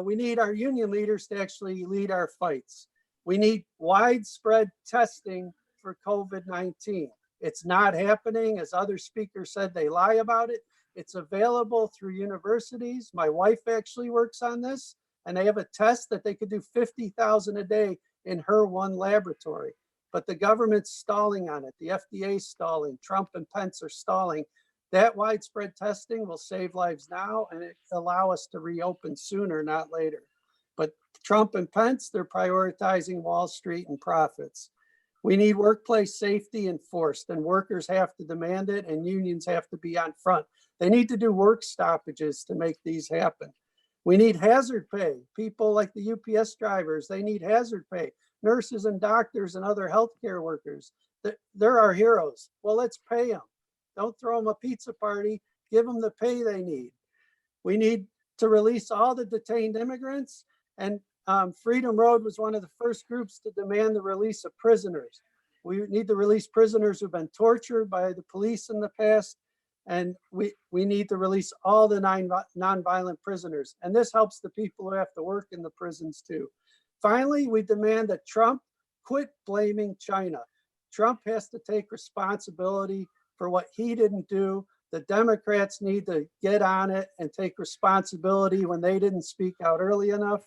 We need our union leaders to actually lead our fights. We need widespread testing for COVID-19. It's not happening. As other speakers said, they lie about it. It's available through universities. My wife actually works on this, and they have a test that they could do 50,000 a day in her one laboratory. But the government's stalling on it. The FDA is stalling. Trump and Pence are stalling. That widespread testing will save lives now, and it allow us to reopen sooner, not later. But Trump and Pence, they're prioritizing Wall Street and profits. We need workplace safety enforced, and workers have to demand it, and unions have to be on front. They need to do work stoppages to make these happen. We need hazard pay. People like the UPS drivers, they need hazard pay. Nurses and doctors and other healthcare workers, they're our heroes. Well, let's pay them. Don't throw them a pizza party, give them the pay they need. We need to release all the detained immigrants, and Freedom Road was one of the first groups to demand the release of prisoners. We need to release prisoners who've been tortured by the police in the past, and we need to release all the nonviolent prisoners. And this helps the people who have to work in the prisons too. Finally, we demand that Trump quit blaming China. Trump has to take responsibility for what he didn't do. The Democrats need to get on it and take responsibility when they didn't speak out early enough.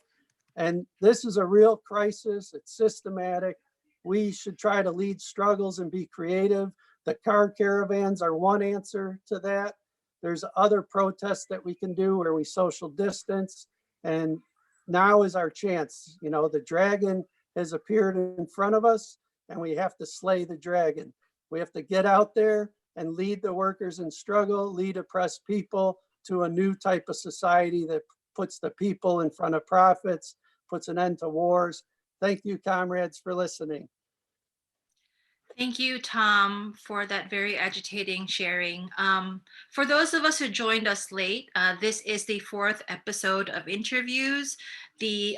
And this is a real crisis. It's systematic. We should try to lead struggles and be creative. The car caravans are one answer to that. There's other protests that we can do where we social distance. And now is our chance. You know, the dragon has appeared in front of us, and we have to slay the dragon. We have to get out there and lead the workers in struggle, lead oppressed people to a new type of society that puts the people in front of profits, puts an end to wars. Thank you, comrades, for listening. Thank you, Tom, for that very agitating sharing. For those of us who joined us late, this is the 4th episode of Interviews, the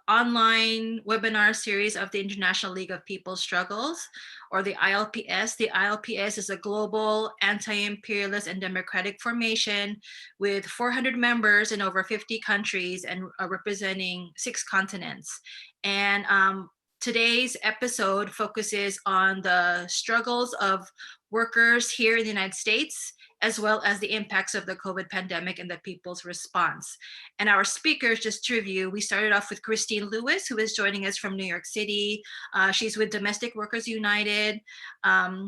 online webinar series of the International League of People's Struggles, or the ILPS. The ILPS is a global anti-imperialist and democratic formation with 400 members in over 50 countries and representing 6 continents. And today's episode focuses on the struggles of workers here in the United States as well as the impacts of the COVID pandemic and the people's response. And our speakers, just to review, we started off with Christine Lewis, who is joining us from New York City. She's with Domestic Workers United.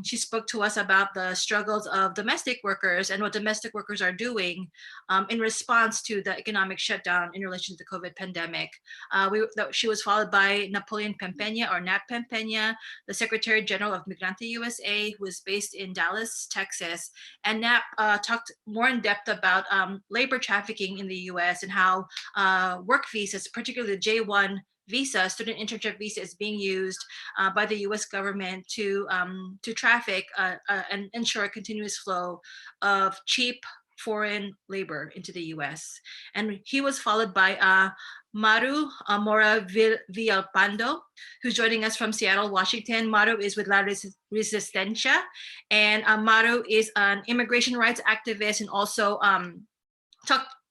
She spoke to us about the struggles of domestic workers and what domestic workers are doing in response to the economic shutdown in relation to the COVID pandemic. She was followed by Napoleon Pempena, or Nat Pempena, the Secretary General of Migrante U.S.A., who is based in Dallas, Texas. And Nat talked more in depth about labor trafficking in the U.S. and how work visas, particularly the J-1 visa, student internship visa, is being used by the U.S. government to traffic and ensure a continuous flow of cheap foreign labor into the U.S. And he was followed by Maru Mora Villalpando, who's joining us from Seattle, Washington. Maru is with La Resistencia, and Maru is an immigration rights activist and also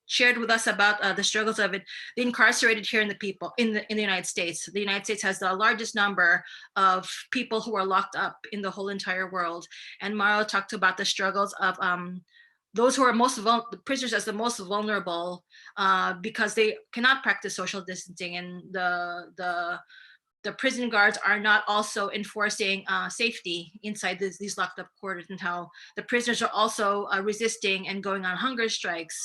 shared with us about the struggles of the incarcerated here in the United States. The United States has the largest number of people who are locked up in the whole entire world. And Maru talked about the struggles of those who are prisoners as the most vulnerable because they cannot practice social distancing, and the prison guards are not also enforcing safety inside these locked up quarters, and how the prisoners are also resisting and going on hunger strikes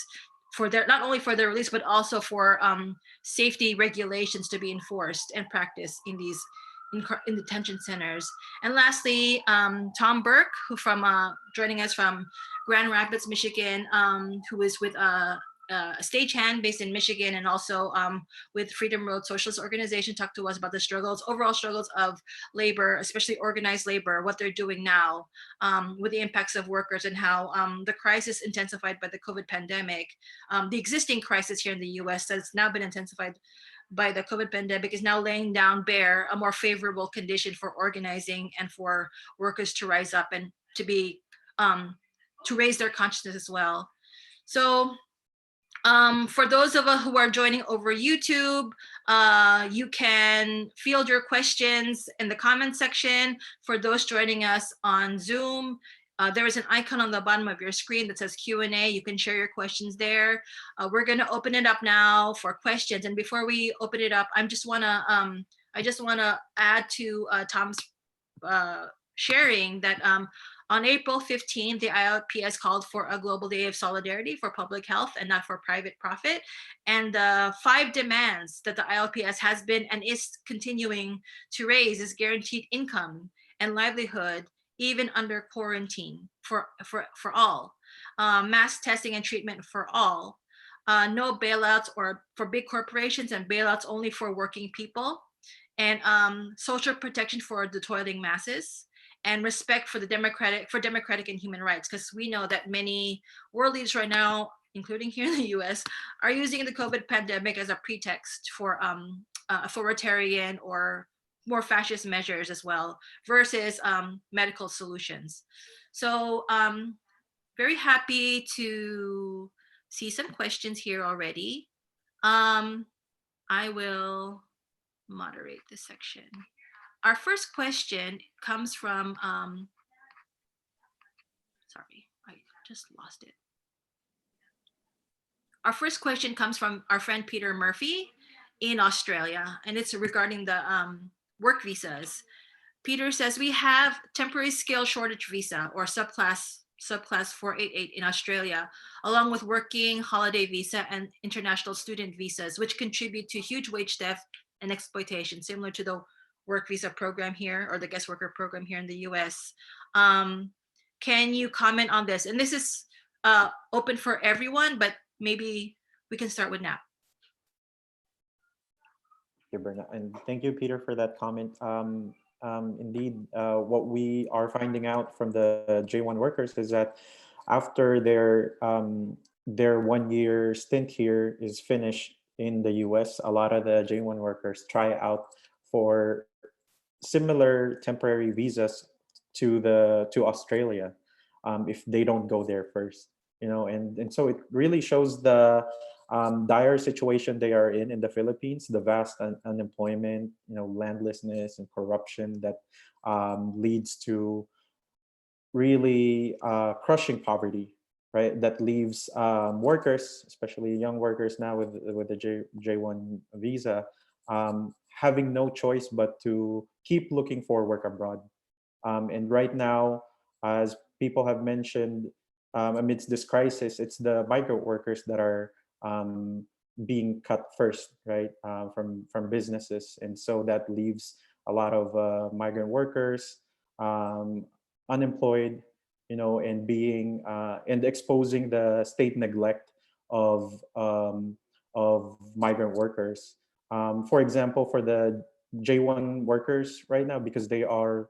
for not only for their release, but also for safety regulations to be enforced and practiced in these in detention centers. And lastly, Tom Burke, who joining us from Grand Rapids, Michigan, who is with a stagehand based in Michigan, and also with Freedom Road Socialist Organization, talked to us about the overall struggles of labor, especially organized labor, what they're doing now with the impacts of workers, and how the crisis intensified by the COVID pandemic, the existing crisis here in the US that's now been intensified by the COVID pandemic, is now laying down bare a more favorable condition for organizing and for workers to rise up and to be to raise their consciousness as well. So for those of us who are joining over YouTube, you can field your questions in the comment section. For those joining us on Zoom, there is an icon on the bottom of your screen that says Q&A. You can share your questions there. We're going to open it up now for questions. And before we open it up, I just want to add to Tom's sharing that on April 15th, the ILPS called for a global day of solidarity for public health and not for private profit. And the 5 demands that the ILPS has been and is continuing to raise is guaranteed income and livelihood, even under quarantine for all, mass testing and treatment for all, no bailouts or for big corporations, and bailouts only for working people, and social protection for the toiling masses, and respect for democratic and human rights, because we know that many world leaders right now, including here in the US, are using the COVID pandemic as a pretext for authoritarian or more fascist measures as well, versus medical solutions. So very happy to see some questions here already. I will moderate this section. Our first question comes from, sorry, I just lost it. Our first question comes from our friend Peter Murphy in Australia, and it's regarding the work visas. Peter says, we have temporary skill shortage visa, or subclass 488 in Australia, along with working holiday visa and international student visas, which contribute to huge wage theft and exploitation, similar to the work visa program here, or the guest worker program here in the US. Can you comment on this? And this is open for everyone, but maybe we can start with Nat. Thank you, Berna. And thank you, Peter, for that comment. Indeed, what we are finding out from the J1 workers is that after their 1-year stint here is finished in the US, a lot of the J1 workers try out for similar temporary visas to Australia if they don't go there first, and so it really shows the dire situation they are in the Philippines, the vast unemployment, landlessness and corruption that leads to really crushing poverty right? That leaves workers, especially young workers now with the J1 visa, having no choice but to keep looking for work abroad. And right now, as people have mentioned, amidst this crisis, it's the migrant workers that are being cut first, right, from businesses, and so that leaves a lot of migrant workers um, unemployed, and being and exposing the state neglect of migrant workers. For example, for the J1 workers right now, because they are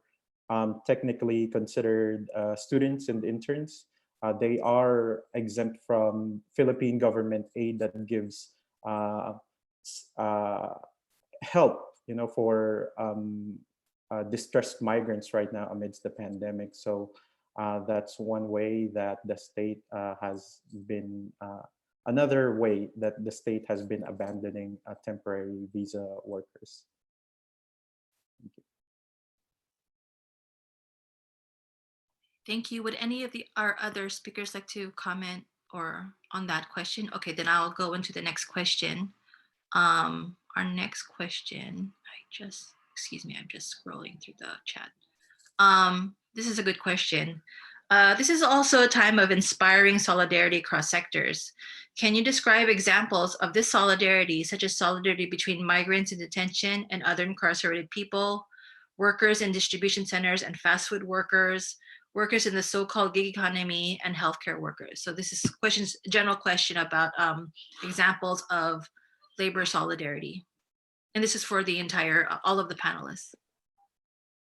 technically considered students and interns, they are exempt from Philippine government aid that gives uh, uh, help, for distressed migrants right now amidst the pandemic. So that's one way that the state has been, another way that the state has been abandoning temporary visa workers. Thank you. Would any of our other speakers like to comment or on that question? Okay, then I'll go into the next question. Our next question, excuse me, I'm just scrolling through the chat. This is a good question. This is also a time of inspiring solidarity across sectors. Can you describe examples of this solidarity, such as solidarity between migrants in detention and other incarcerated people, workers in distribution centers and fast food workers, workers in the so-called gig economy, and healthcare workers? So this is general question about examples of labor solidarity. And this is for the all of the panelists.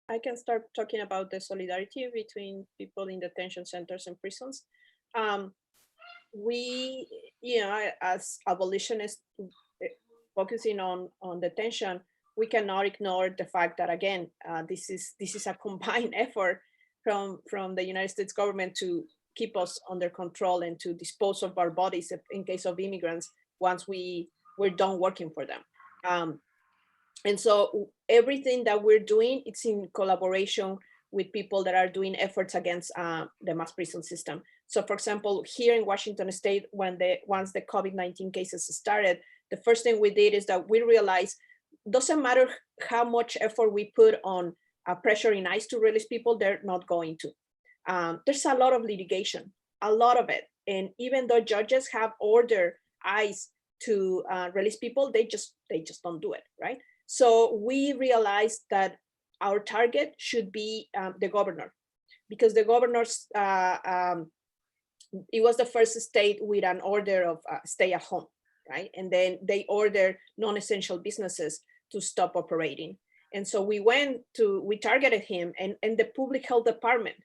I can start talking about the solidarity between people in detention centers and prisons. We, as abolitionists focusing on detention, we cannot ignore the fact that, again, this is a combined effort from the United States government to keep us under control and to dispose of our bodies in case of immigrants once we're done working for them. And so everything that we're doing, it's in collaboration with people that are doing efforts against the mass prison system. So for example, here in Washington State, once the COVID-19 cases started, the first thing we did is that we realized doesn't matter how much effort we put on pressure in ICE to release people, they're not going to. There's a lot of litigation, a lot of it. And even though judges have ordered ICE to release people, they just don't do it, right? So we realized that our target should be the governor, because the governor's, it was the first state with an order of stay at home, right? And then they ordered non-essential businesses to stop operating. And so we targeted him and the public health department.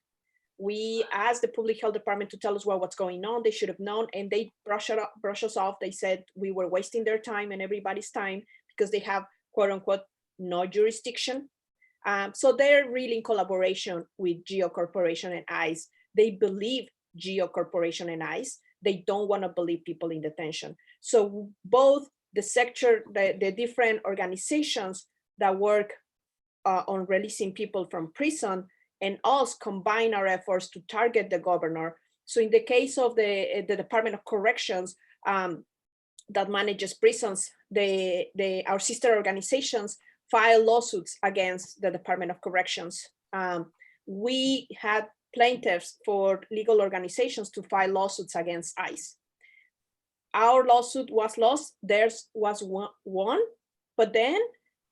We asked the public health department to tell us what's going on. They should have known, and they brush us off. They said we were wasting their time and everybody's time because they have, quote unquote, no jurisdiction. So they're really in collaboration with Geo Corporation and ICE. They believe Geo Corporation and ICE. They don't want to believe people in detention. So both the sector, the different organizations that work on releasing people from prison and us combine our efforts to target the governor. So in the case of the Department of Corrections that manages prisons, our sister organizations file lawsuits against the Department of Corrections. We had plaintiffs for legal organizations to file lawsuits against ICE. Our lawsuit was lost, theirs was won, but then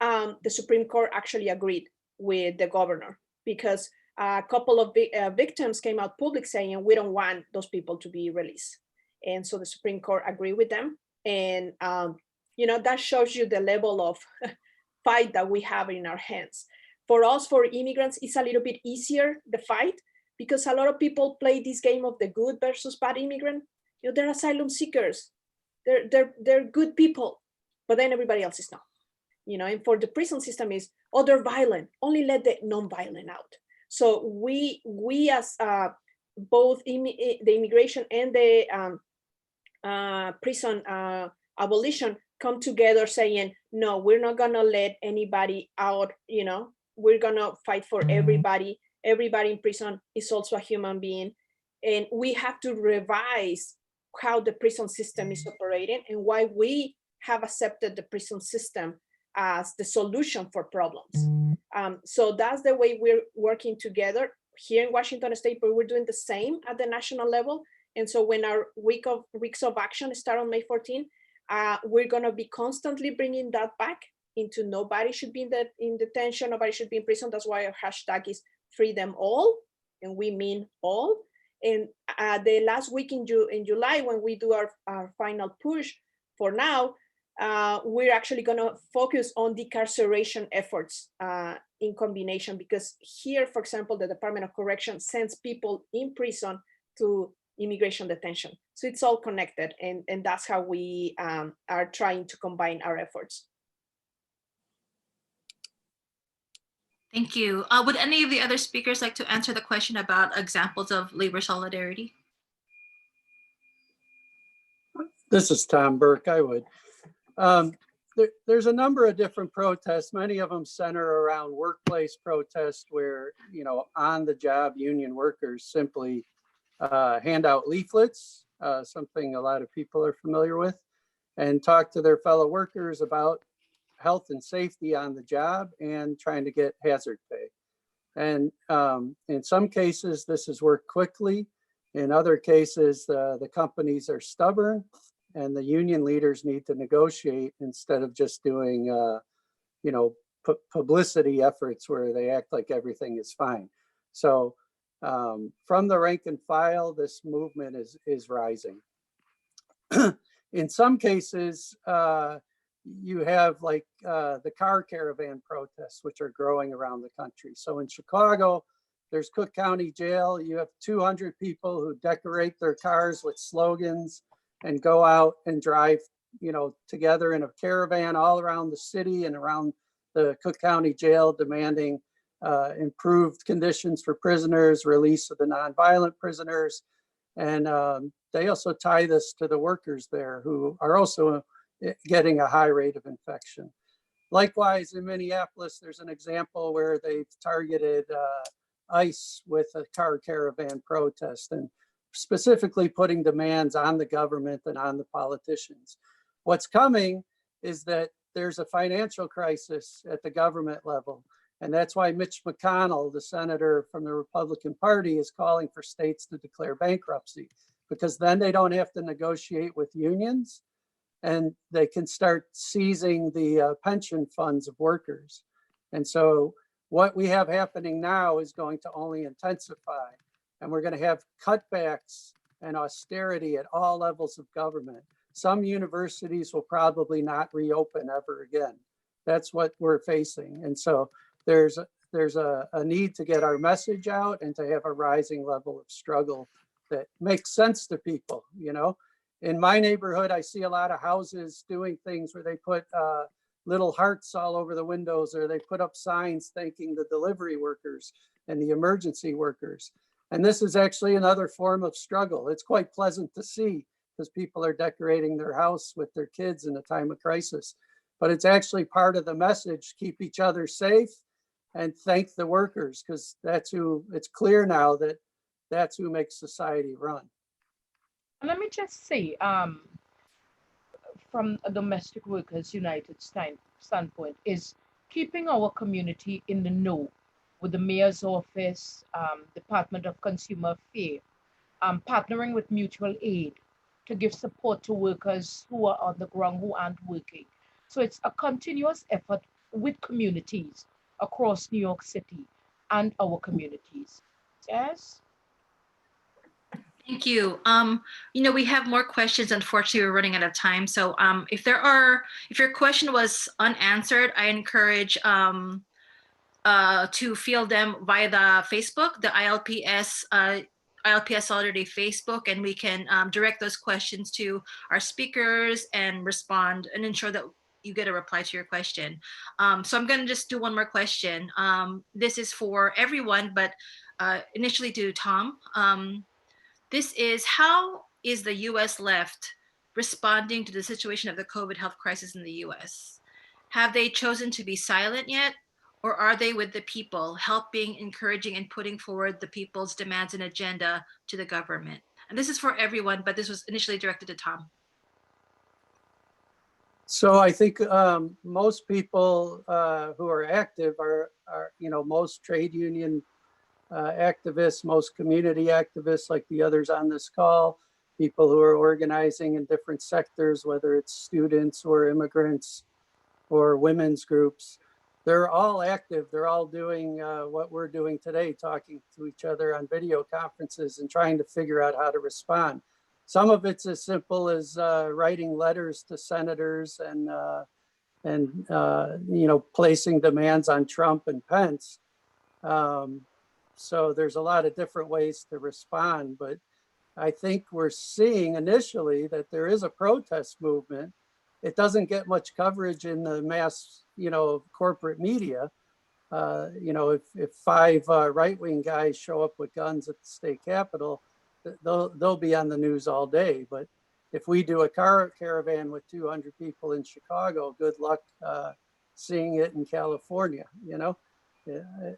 the Supreme Court actually agreed with the governor because a couple of victims came out public saying, we don't want those people to be released. And so the Supreme Court agreed with them. And, that shows you the level of fight that we have in our hands. For us, for immigrants, it's a little bit easier, the fight, because a lot of people play this game of the good versus bad immigrant. They're asylum seekers. They're good people, but then everybody else is not. And for the prison system is, they're violent, only let the non-violent out. So we as both the immigration and the prison abolition come together saying, no, we're not gonna let anybody out, we're gonna fight for everybody. Everybody in prison is also a human being. And we have to revise how the prison system is operating and why we have accepted the prison system as the solution for problems. So that's the way we're working together here in Washington State, but we're doing the same at the national level. And so when our weeks of action start on May 14, we're going to be constantly bringing that back into nobody should be in detention, nobody should be in prison. That's why our hashtag is free them all, and we mean all. And the last week in July, when we do our final push for now, we're actually going to focus on decarceration efforts in combination, because here, for example, the Department of Correction sends people in prison to immigration detention. So it's all connected, and that's how we are trying to combine our efforts. Thank you. Would any of the other speakers like to answer the question about examples of labor solidarity? This is Tom Burke. I would. There's a number of different protests. Many of them center around workplace protests where, on the job union workers simply hand out leaflets, something a lot of people are familiar with, and talk to their fellow workers about health and safety on the job and trying to get hazard pay. And in some cases, this has worked quickly. In other cases, the companies are stubborn and the union leaders need to negotiate instead of just doing, publicity efforts where they act like everything is fine. So from the rank and file, this movement is rising. In some cases, you have like the car caravan protests, which are growing around the country. So in Chicago, there's Cook County Jail. You have 200 people who decorate their cars with slogans and go out and drive, together in a caravan all around the city and around the Cook County Jail, demanding improved conditions for prisoners, release of the nonviolent prisoners. And they also tie this to the workers there who are also getting a high rate of infection. Likewise, in Minneapolis, there's an example where they've targeted ICE with a car caravan protest and specifically putting demands on the government and on the politicians. What's coming is that there's a financial crisis at the government level. And that's why Mitch McConnell, the senator from the Republican Party, is calling for states to declare bankruptcy, because then they don't have to negotiate with unions and they can start seizing the pension funds of workers. And so what we have happening now is going to only intensify, and we're going to have cutbacks and austerity at all levels of government. Some universities will probably not reopen ever again. That's what we're facing. And so there's a need to get our message out and to have a rising level of struggle that makes sense to people. In my neighborhood, I see a lot of houses doing things where they put little hearts all over the windows, or they put up signs thanking the delivery workers and the emergency workers. And this is actually another form of struggle. It's quite pleasant to see because people are decorating their house with their kids in a time of crisis. But it's actually part of the message: keep each other safe and thank the workers, because that's who, it's clear now that that's who makes society run. Let me just say, from a domestic workers united standpoint, is keeping our community in the know with the mayor's office, Department of Consumer Affairs, partnering with mutual aid to give support to workers who are on the ground, who aren't working. So it's a continuous effort with communities across New York City and our communities. Yes. Thank you. We have more questions. Unfortunately, we're running out of time. So if your question was unanswered, I encourage to field them via the Facebook, the ILPS Solidarity Facebook, and we can direct those questions to our speakers and respond and ensure that you get a reply to your question. So I'm going to just do one more question. This is for everyone, but initially to Tom. This is: how is the U.S. left responding to the situation of the COVID health crisis in the U.S.? Have they chosen to be silent yet, or are they with the people, helping, encouraging, and putting forward the people's demands and agenda to the government? And this is for everyone, but this was initially directed to Tom. So I think most people who are active are, most trade union activists, most community activists like the others on this call, people who are organizing in different sectors, whether it's students or immigrants or women's groups. They're all active. They're all doing what we're doing today, talking to each other on video conferences and trying to figure out how to respond. Some of it's as simple as writing letters to senators and placing demands on Trump and Pence. So there's a lot of different ways to respond, but I think we're seeing initially that there is a protest movement. It doesn't get much coverage in the mass, corporate media. If 5 right-wing guys show up with guns at the state capitol, they'll be on the news all day. But if we do a caravan with 200 people in Chicago, good luck seeing it in California,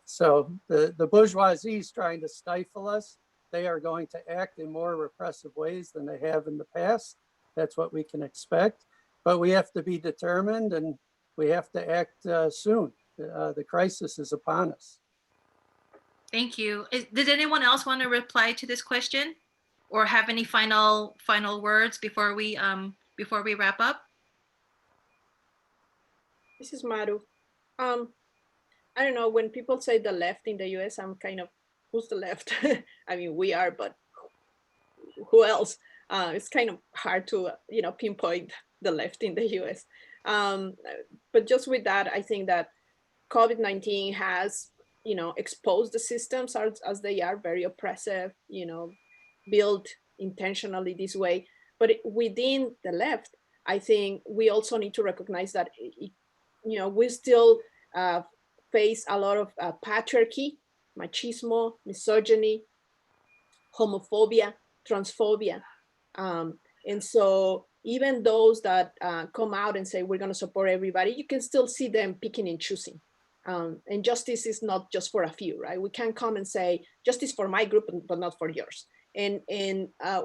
So the bourgeoisie is trying to stifle us. They are going to act in more repressive ways than they have in the past. That's what we can expect. But we have to be determined and we have to act soon. The crisis is upon us. Thank you. Did anyone else want to reply to this question or have any final words before we wrap up? This is Maru. I don't know, when people say the left in the US, I'm kind of, who's the left? I mean, we are, but who else? It's kind of hard to, pinpoint the left in the US. But just with that, I think that COVID-19 has, exposed the systems as they are very oppressive, built intentionally this way. But within the left, I think we also need to recognize that, we still face a lot of patriarchy, machismo, misogyny, homophobia, transphobia. And so even those that come out and say, we're going to support everybody, you can still see them picking and choosing. And justice is not just for a few, right? We can't come and say, justice for my group, but not for yours. And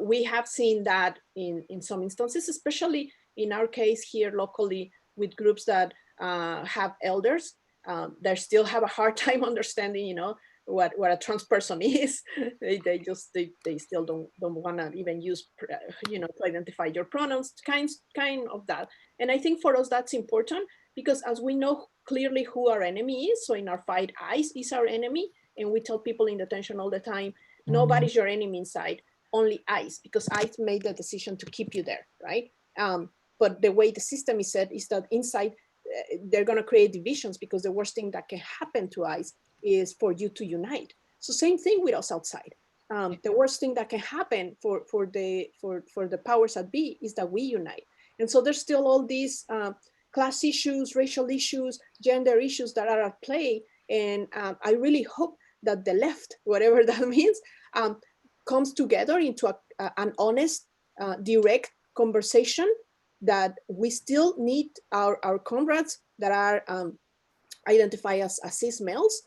we have seen that in some instances, especially in our case here locally with groups that have elders that still have a hard time understanding, what a trans person is. They still don't want to even use, to identify your pronouns, kind of that. And I think for us that's important because as we know clearly who our enemy is, so in our fight, ICE is our enemy, and we tell people in detention all the time, nobody's your enemy inside, only ICE, because ICE made the decision to keep you there, right? But the way the system is set is that inside they're going to create divisions because the worst thing that can happen to ICE is for you to unite. So same thing with us outside. The worst thing that can happen for the powers that be is that we unite. And so there's still all these class issues, racial issues, gender issues that are at play. And I really hope that the left, whatever that means, comes together into an honest, direct conversation that we still need our comrades that are identified as cis males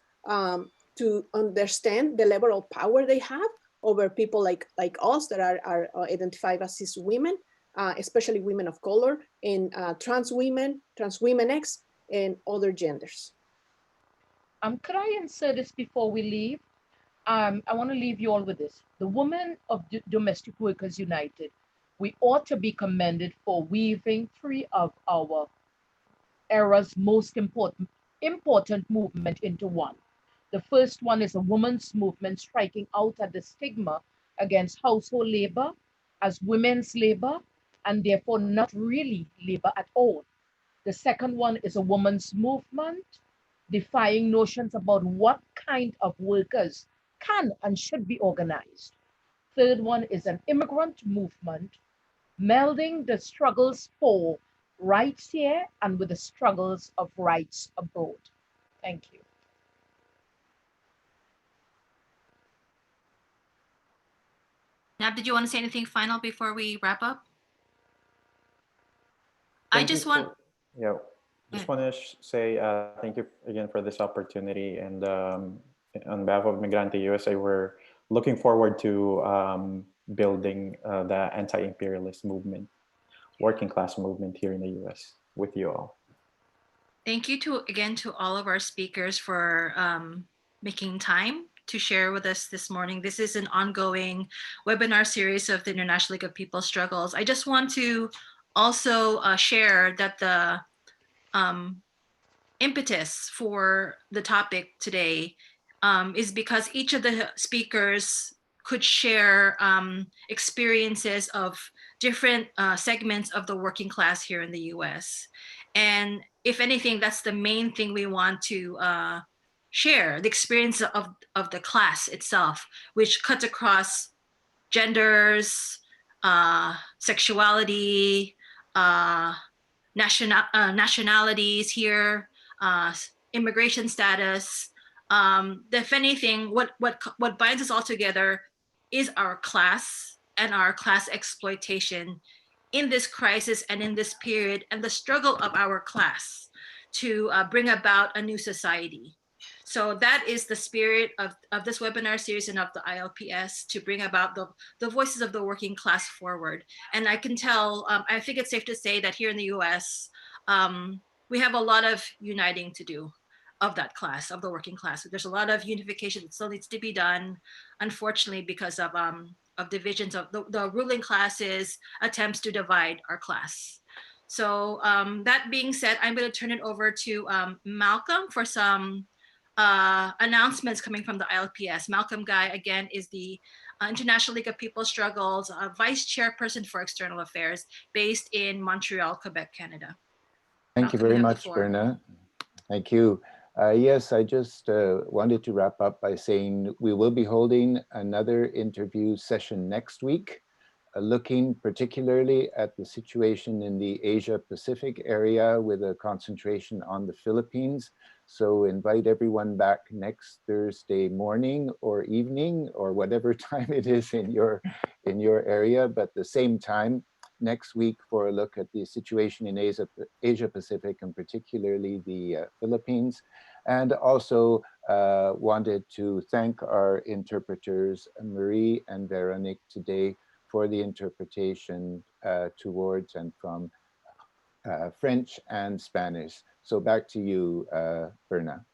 to understand the level of power they have over people like us that are identified as cis women, especially women of color, and trans women X, and other genders. Could I insert this before we leave? I want to leave you all with this. The Women of Domestic Workers United, we ought to be commended for weaving 3 of our era's most important movement into one. The first one is a women's movement striking out at the stigma against household labor as women's labor, and therefore not really labor at all. The second one is a women's movement defying notions about what kind of workers can and should be organized. Third one is an immigrant movement melding the struggles for rights here and with the struggles of rights abroad. Thank you. Nab, did you want to say anything final before we wrap up? Yeah. Just want to say thank you again for this opportunity. And on behalf of Migrante USA, we're looking forward to building the anti-imperialist movement, working class movement here in the US with you all. Thank you again to all of our speakers for making time to share with us this morning. This is an ongoing webinar series of the International League of People's Struggles. I just want to also share that the impetus for the topic today is because each of the speakers could share experiences of different segments of the working class here in the US. And if anything, that's the main thing we want to share, the experience of the class itself, which cuts across genders, sexuality, nationalities here, immigration status. If anything, what binds us all together is our class and our class exploitation in this crisis and in this period, and the struggle of our class to bring about a new society. So that is the spirit of this webinar series and of the ILPS, to bring about the voices of the working class forward. And I can tell, I think it's safe to say that here in the US, we have a lot of uniting to do of that class, of the working class. There's a lot of unification that still needs to be done, unfortunately, because of divisions of the ruling classes' attempts to divide our class. So that being said, I'm going to turn it over to Malcolm for some announcements coming from the ILPS. Malcolm Guy, again, is the International League of People's Struggles Vice Chairperson for External Affairs, based in Montreal, Quebec, Canada. Thank you very much, Berna. Thank you. Yes, I just wanted to wrap up by saying we will be holding another interview session next week, looking particularly at the situation in the Asia-Pacific area with a concentration on the Philippines. So invite everyone back next Thursday morning or evening or whatever time it is in your area, but the same time next week for a look at the situation in Asia-Pacific and particularly the Philippines. And also wanted to thank our interpreters, Marie and Veronique, today for the interpretation towards and from French and Spanish. So back to you, Berna.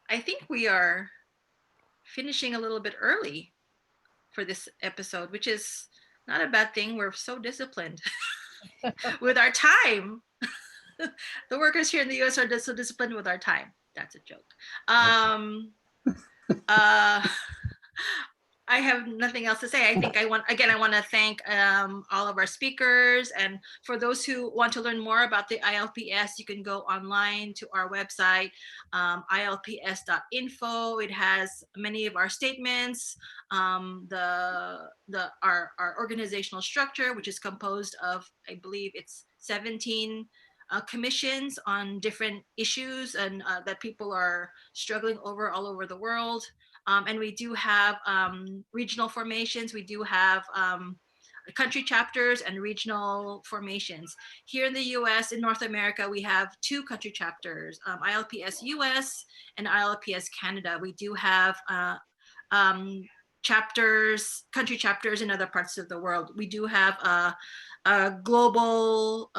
I think we are finishing a little bit early for this episode, which is not a bad thing. We're so disciplined with our time. The workers here in the US are so disciplined with our time. That's a joke. I have nothing else to say. I think I want to thank all of our speakers. And for those who want to learn more about the ILPS, you can go online to our website, ilps.info. It has many of our statements, our organizational structure, which is composed of, I believe it's 17 commissions on different issues and that people are struggling over all over the world. And we do have regional formations. We do have country chapters and regional formations. Here in the US, in North America, we have 2 country chapters, ILPS US and ILPS Canada. We do have country chapters in other parts of the world. We do have a global,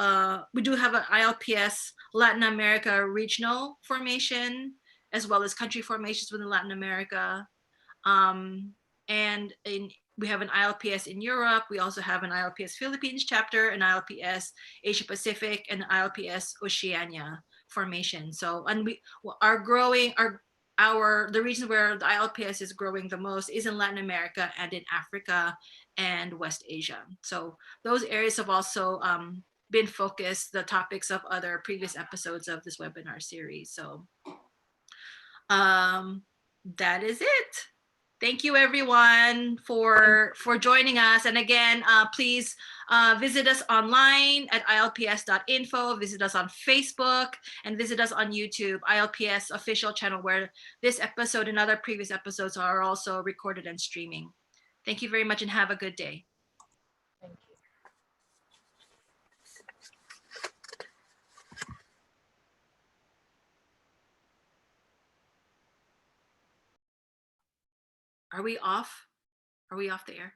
we do have an ILPS Latin America regional formation, as well as country formations within Latin America. We have an ILPS in Europe. We also have an ILPS Philippines chapter, an ILPS Asia Pacific, and ILPS Oceania formation. So, and we are growing, the reason where the ILPS is growing the most is in Latin America and in Africa and West Asia. So those areas have also been focused, the topics of other previous episodes of this webinar series. So that is it. Thank you everyone for joining us. And again, please visit us online at ilps.info, visit us on Facebook, and visit us on YouTube, ILPS official channel, where this episode and other previous episodes are also recorded and streaming. Thank you very much and have a good day. Are we off? Are we off the air?